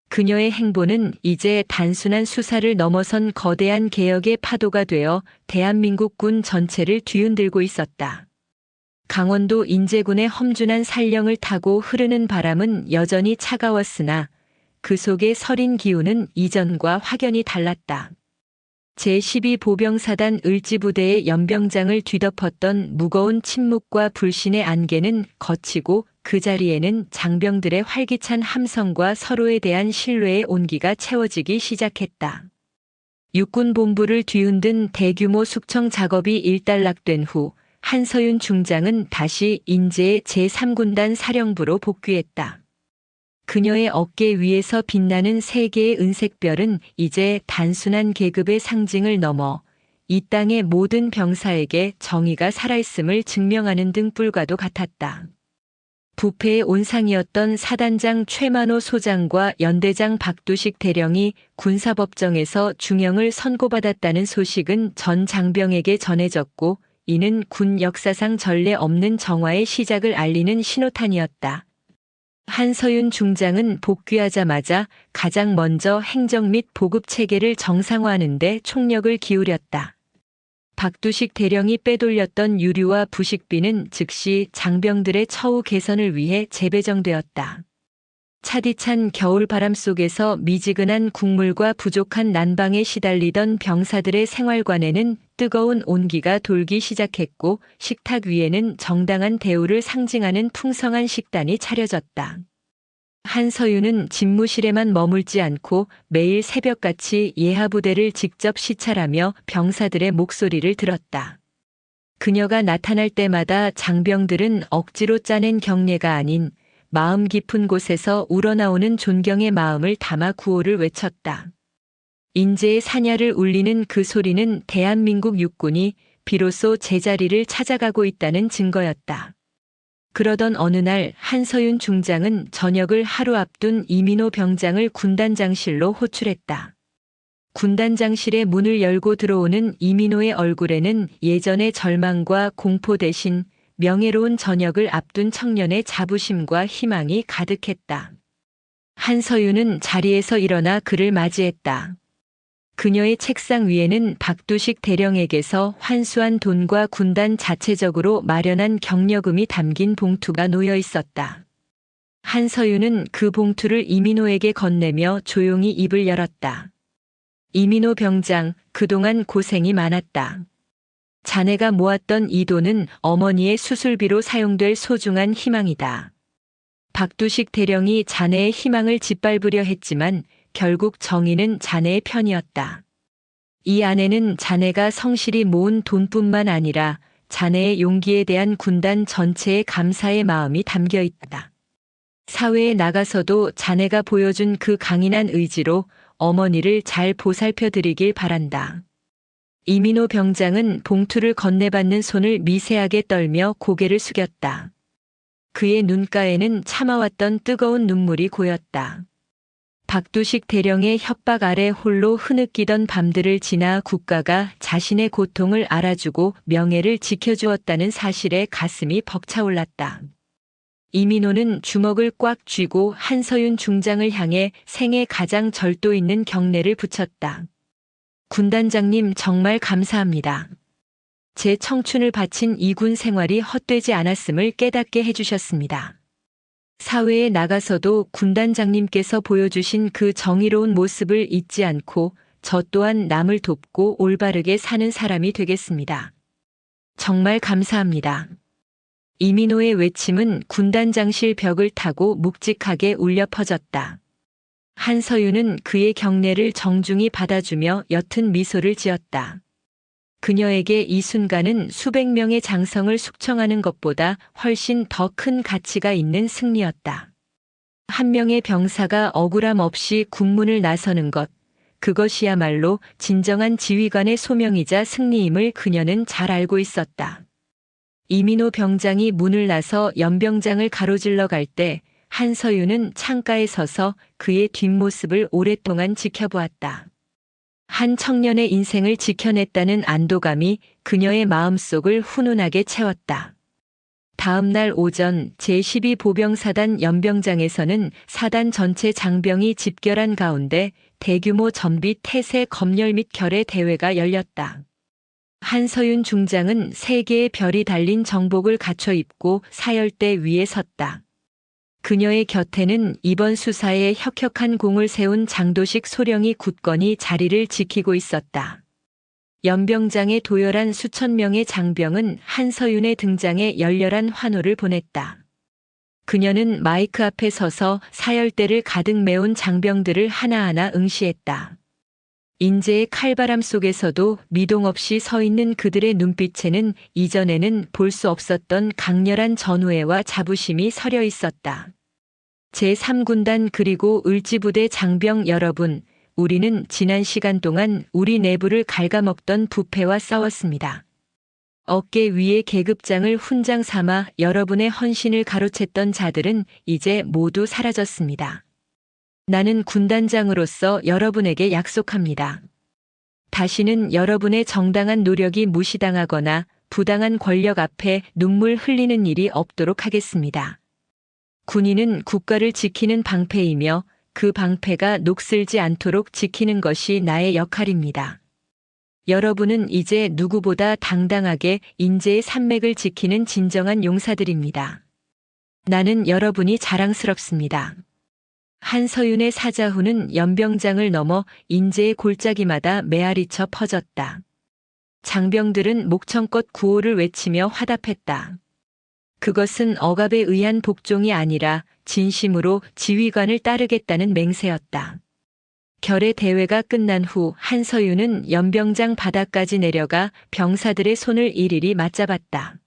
그녀의 행보는 이제 단순한 수사를 넘어선 거대한 개혁의 파도가 되어 대한민국 군 전체를 뒤흔들고 있었다. 강원도 인제군의 험준한 산령을 타고 흐르는 바람은 여전히 차가웠으나 그 속의 서린 기운은 이전과 확연히 달랐다. 제12보병사단 을지부대의 연병장을 뒤덮었던 무거운 침묵과 불신의 안개는 걷히고 그 자리에는 장병들의 활기찬 함성과 서로에 대한 신뢰의 온기가 채워지기 시작했다. 육군본부를 뒤흔든 대규모 숙청 작업이 일단락된 후 한서윤 중장은 다시 인제의 제3군단 사령부로 복귀했다. 그녀의 어깨 위에서 빛나는 세 개의 은색별은 이제 단순한 계급의 상징을 넘어 이 땅의 모든 병사에게 정의가 살아있음을 증명하는 등불과도 같았다. 부패의 온상이었던 사단장 최만호 소장과 연대장 박두식 대령이 군사법정에서 중형을 선고받았다는 소식은 전 장병에게 전해졌고 이는 군 역사상 전례 없는 정화의 시작을 알리는 신호탄이었다. 한서윤 중장은 복귀하자마자 가장 먼저 행정 및 보급 체계를 정상화하는 데 총력을 기울였다. 박두식 대령이 빼돌렸던 유류와 부식비는 즉시 장병들의 처우 개선을 위해 재배정되었다. 차디찬 겨울바람 속에서 미지근한 국물과 부족한 난방에 시달리던 병사들의 생활관에는 뜨거운 온기가 돌기 시작했고 식탁 위에는 정당한 대우를 상징하는 풍성한 식단이 차려졌다. 한서윤은 집무실에만 머물지 않고 매일 새벽같이 예하부대를 직접 시찰하며 병사들의 목소리를 들었다. 그녀가 나타날 때마다 장병들은 억지로 짜낸 경례가 아닌 마음 깊은 곳에서 우러나오는 존경의 마음을 담아 구호를 외쳤다. 인제의 사냐를 울리는 그 소리는 대한민국 육군이 비로소 제자리를 찾아가고 있다는 증거였다. 그러던 어느 날 한서윤 중장은 저녁을 하루 앞둔 이민호 병장을 군단장실로 호출했다. 군단장실의 문을 열고 들어오는 이민호의 얼굴에는 예전의 절망과 공포 대신 명예로운 저녁을 앞둔 청년의 자부심과 희망이 가득했다. 한서윤은 자리에서 일어나 그를 맞이했다. 그녀의 책상 위에는 박두식 대령에게서 환수한 돈과 군단 자체적으로 마련한 경력금이 담긴 봉투가 놓여 있었다. 한서윤은 그 봉투를 이민호에게 건네며 조용히 입을 열었다. 이민호 병장, 그동안 고생이 많았다. 자네가 모았던 이 돈은 어머니의 수술비로 사용될 소중한 희망이다. 박두식 대령이 자네의 희망을 짓밟으려 했지만 결국 정의는 자네의 편이었다. 이 안에는 자네가 성실히 모은 돈뿐만 아니라 자네의 용기에 대한 군단 전체의 감사의 마음이 담겨 있다. 사회에 나가서도 자네가 보여준 그 강인한 의지로 어머니를 잘 보살펴 드리길 바란다. 이민호 병장은 봉투를 건네받는 손을 미세하게 떨며 고개를 숙였다. 그의 눈가에는 참아왔던 뜨거운 눈물이 고였다. 박두식 대령의 협박 아래 홀로 흐느끼던 밤들을 지나 국가가 자신의 고통을 알아주고 명예를 지켜주었다는 사실에 가슴이 벅차올랐다. 이민호는 주먹을 꽉 쥐고 한서윤 중장을 향해 생애 가장 절도 있는 경례를 붙였다. 군단장님 정말 감사합니다. 제 청춘을 바친 이 군 생활이 헛되지 않았음을 깨닫게 해주셨습니다. 사회에 나가서도 군단장님께서 보여주신 그 정의로운 모습을 잊지 않고 저 또한 남을 돕고 올바르게 사는 사람이 되겠습니다. 정말 감사합니다. 이민호의 외침은 군단장실 벽을 타고 묵직하게 울려 퍼졌다. 한서윤은 그의 경례를 정중히 받아주며 옅은 미소를 지었다. 그녀에게 이 순간은 수백 명의 장성을 숙청하는 것보다 훨씬 더 큰 가치가 있는 승리였다. 한 명의 병사가 억울함 없이 군문을 나서는 것, 그것이야말로 진정한 지휘관의 소명이자 승리임을 그녀는 잘 알고 있었다. 이민호 병장이 문을 나서 연병장을 가로질러 갈 때 한서윤은 창가에 서서 그의 뒷모습을 오랫동안 지켜보았다. 한 청년의 인생을 지켜냈다는 안도감이 그녀의 마음속을 훈훈하게 채웠다. 다음 날 오전 제12보병사단 연병장에서는 사단 전체 장병이 집결한 가운데 대규모 전비 태세 검열 및 결의 대회가 열렸다. 한서윤 중장은 3개의 별이 달린 정복을 갖춰 입고 사열대 위에 섰다. 그녀의 곁에는 이번 수사에 혁혁한 공을 세운 장도식 소령이 굳건히 자리를 지키고 있었다. 연병장에 도열한 수천 명의 장병은 한서윤의 등장에 열렬한 환호를 보냈다. 그녀는 마이크 앞에 서서 사열대를 가득 메운 장병들을 하나하나 응시했다. 인재의 칼바람 속에서도 미동 없이 서 있는 그들의 눈빛에는 이전에는 볼 수 없었던 강렬한 전우애와 자부심이 서려 있었다. 제3군단 그리고 을지부대 장병 여러분, 우리는 지난 시간 동안 우리 내부를 갉아먹던 부패와 싸웠습니다. 어깨 위에 계급장을 훈장 삼아 여러분의 헌신을 가로챘던 자들은 이제 모두 사라졌습니다. 나는 군단장으로서 여러분에게 약속합니다. 다시는 여러분의 정당한 노력이 무시당하거나 부당한 권력 앞에 눈물 흘리는 일이 없도록 하겠습니다. 군인은 국가를 지키는 방패이며 그 방패가 녹슬지 않도록 지키는 것이 나의 역할입니다. 여러분은 이제 누구보다 당당하게 인재의 산맥을 지키는 진정한 용사들입니다. 나는 여러분이 자랑스럽습니다. 한서윤의 사자후는 연병장을 넘어 인재의 골짜기마다 메아리쳐 퍼졌다. 장병들은 목청껏 구호를 외치며 화답했다. 그것은 억압에 의한 복종이 아니라 진심으로 지휘관을 따르겠다는 맹세였다. 결의 대회가 끝난 후 한서윤은 연병장 바닥까지 내려가 병사들의 손을 일일이 맞잡았다.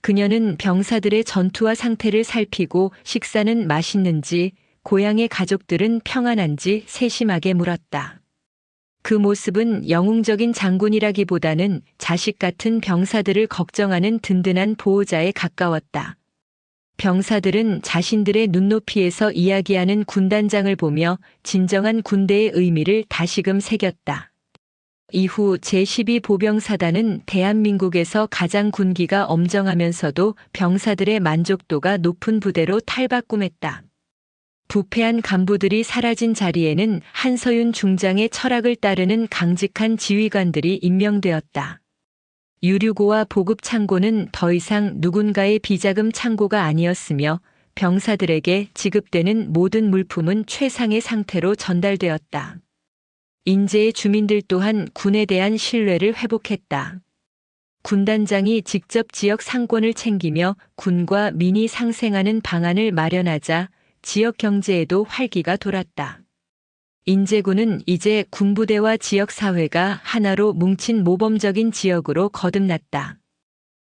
그녀는 병사들의 전투와 상태를 살피고 식사는 맛있는지, 고향의 가족들은 평안한지 세심하게 물었다. 그 모습은 영웅적인 장군이라기보다는 자식 같은 병사들을 걱정하는 든든한 보호자에 가까웠다. 병사들은 자신들의 눈높이에서 이야기하는 군단장을 보며 진정한 군대의 의미를 다시금 새겼다. 이후 제12보병사단은 대한민국에서 가장 군기가 엄정하면서도 병사들의 만족도가 높은 부대로 탈바꿈했다. 부패한 간부들이 사라진 자리에는 한서윤 중장의 철학을 따르는 강직한 지휘관들이 임명되었다. 유류고와 보급 창고는 더 이상 누군가의 비자금 창고가 아니었으며 병사들에게 지급되는 모든 물품은 최상의 상태로 전달되었다. 인제의 주민들 또한 군에 대한 신뢰를 회복했다. 군단장이 직접 지역 상권을 챙기며 군과 민이 상생하는 방안을 마련하자 지역 경제에도 활기가 돌았다. 인제군은 이제 군부대와 지역사회가 하나로 뭉친 모범적인 지역으로 거듭났다.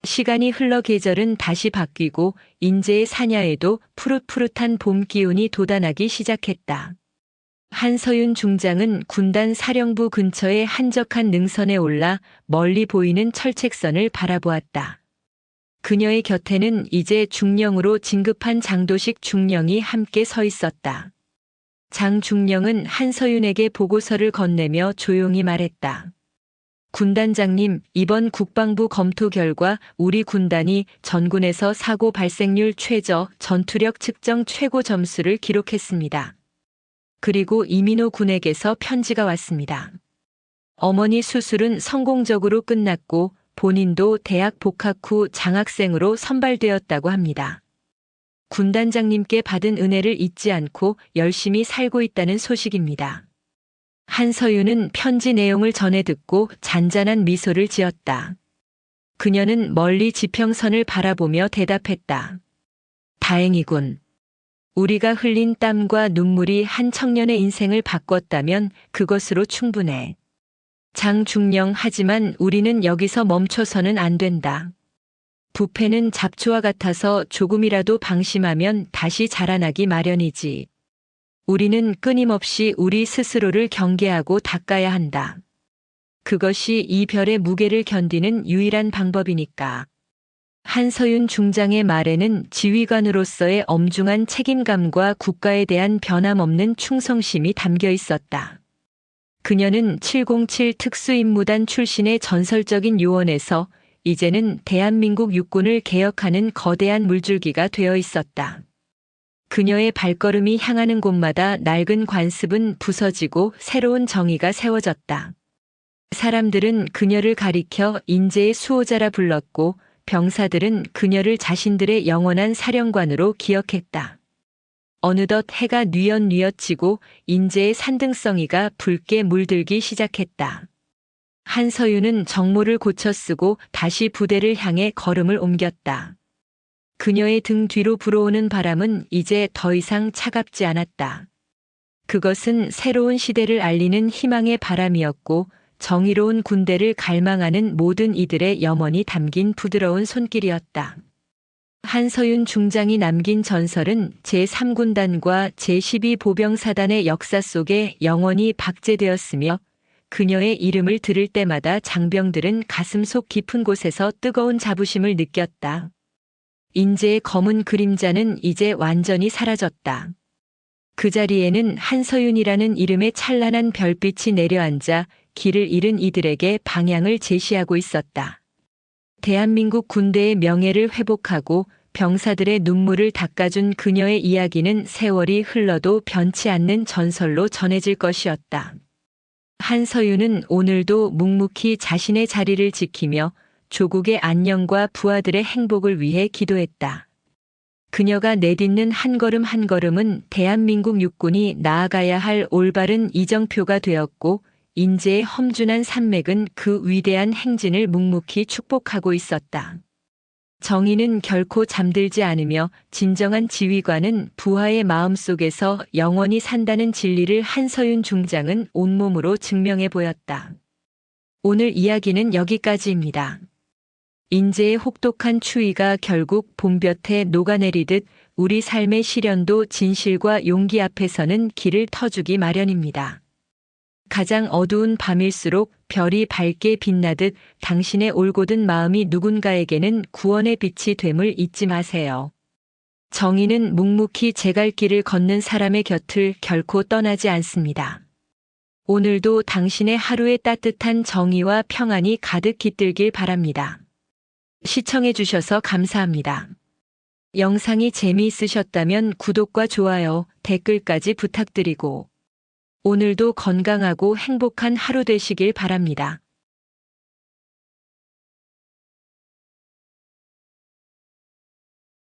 시간이 흘러 계절은 다시 바뀌고 인제의 사냐에도 푸릇푸릇한 봄 기운이 돋아나기 시작했다. 한서윤 중장은 군단 사령부 근처의 한적한 능선에 올라 멀리 보이는 철책선을 바라보았다. 그녀의 곁에는 이제 중령으로 진급한 장도식 중령이 함께 서 있었다. 장중령은 한서윤에게 보고서를 건네며 조용히 말했다. 군단장님, 이번 국방부 검토 결과 우리 군단이 전군에서 사고 발생률 최저, 전투력 측정 최고 점수를 기록했습니다. 그리고 이민호 군에게서 편지가 왔습니다. 어머니 수술은 성공적으로 끝났고 본인도 대학 복학 후 장학생으로 선발되었다고 합니다. 군단장님께 받은 은혜를 잊지 않고 열심히 살고 있다는 소식입니다. 한서윤은 편지 내용을 전해 듣고 잔잔한 미소를 지었다. 그녀는 멀리 지평선을 바라보며 대답했다. 다행이군. 우리가 흘린 땀과 눈물이 한 청년의 인생을 바꿨다면 그것으로 충분해. 장중령, 하지만 우리는 여기서 멈춰서는 안 된다. 부패는 잡초와 같아서 조금이라도 방심하면 다시 자라나기 마련이지. 우리는 끊임없이 우리 스스로를 경계하고 닦아야 한다. 그것이 이 별의 무게를 견디는 유일한 방법이니까. 한서윤 중장의 말에는 지휘관으로서의 엄중한 책임감과 국가에 대한 변함없는 충성심이 담겨 있었다. 그녀는 707 특수임무단 출신의 전설적인 요원에서 이제는 대한민국 육군을 개혁하는 거대한 물줄기가 되어 있었다. 그녀의 발걸음이 향하는 곳마다 낡은 관습은 부서지고 새로운 정의가 세워졌다. 사람들은 그녀를 가리켜 인재의 수호자라 불렀고 병사들은 그녀를 자신들의 영원한 사령관으로 기억했다. 어느덧 해가 뉘엿뉘엿 지고 인재의 산등성이가 붉게 물들기 시작했다. 한서윤은 정모를 고쳐 쓰고 다시 부대를 향해 걸음을 옮겼다. 그녀의 등 뒤로 불어오는 바람은 이제 더 이상 차갑지 않았다. 그것은 새로운 시대를 알리는 희망의 바람이었고 정의로운 군대를 갈망하는 모든 이들의 염원이 담긴 부드러운 손길이었다. 한서윤 중장이 남긴 전설은 제3군단과 제12보병사단의 역사 속에 영원히 박제되었으며 그녀의 이름을 들을 때마다 장병들은 가슴속 깊은 곳에서 뜨거운 자부심을 느꼈다. 인재의 검은 그림자는 이제 완전히 사라졌다. 그 자리에는 한서윤이라는 이름의 찬란한 별빛이 내려앉아 길을 잃은 이들에게 방향을 제시하고 있었다. 대한민국 군대의 명예를 회복하고 병사들의 눈물을 닦아준 그녀의 이야기는 세월이 흘러도 변치 않는 전설로 전해질 것이었다. 한서윤은 오늘도 묵묵히 자신의 자리를 지키며 조국의 안녕과 부하들의 행복을 위해 기도했다. 그녀가 내딛는 한 걸음 한 걸음은 대한민국 육군이 나아가야 할 올바른 이정표가 되었고 인재의 험준한 산맥은 그 위대한 행진을 묵묵히 축복하고 있었다. 정의는 결코 잠들지 않으며 진정한 지휘관은 부하의 마음속에서 영원히 산다는 진리를 한서윤 중장은 온몸으로 증명해 보였다. 오늘 이야기는 여기까지입니다. 인재의 혹독한 추위가 결국 봄볕에 녹아내리듯 우리 삶의 시련도 진실과 용기 앞에서는 길을 터주기 마련입니다. 가장 어두운 밤일수록 별이 밝게 빛나듯 당신의 올곧은 마음이 누군가에게는 구원의 빛이 됨을 잊지 마세요. 정의는 묵묵히 제 갈 길을 걷는 사람의 곁을 결코 떠나지 않습니다. 오늘도 당신의 하루에 따뜻한 정의와 평안이 가득 깃들길 바랍니다. 시청해 주셔서 감사합니다. 영상이 재미있으셨다면 구독과 좋아요, 댓글까지 부탁드리고 오늘도 건강하고 행복한 하루 되시길 바랍니다.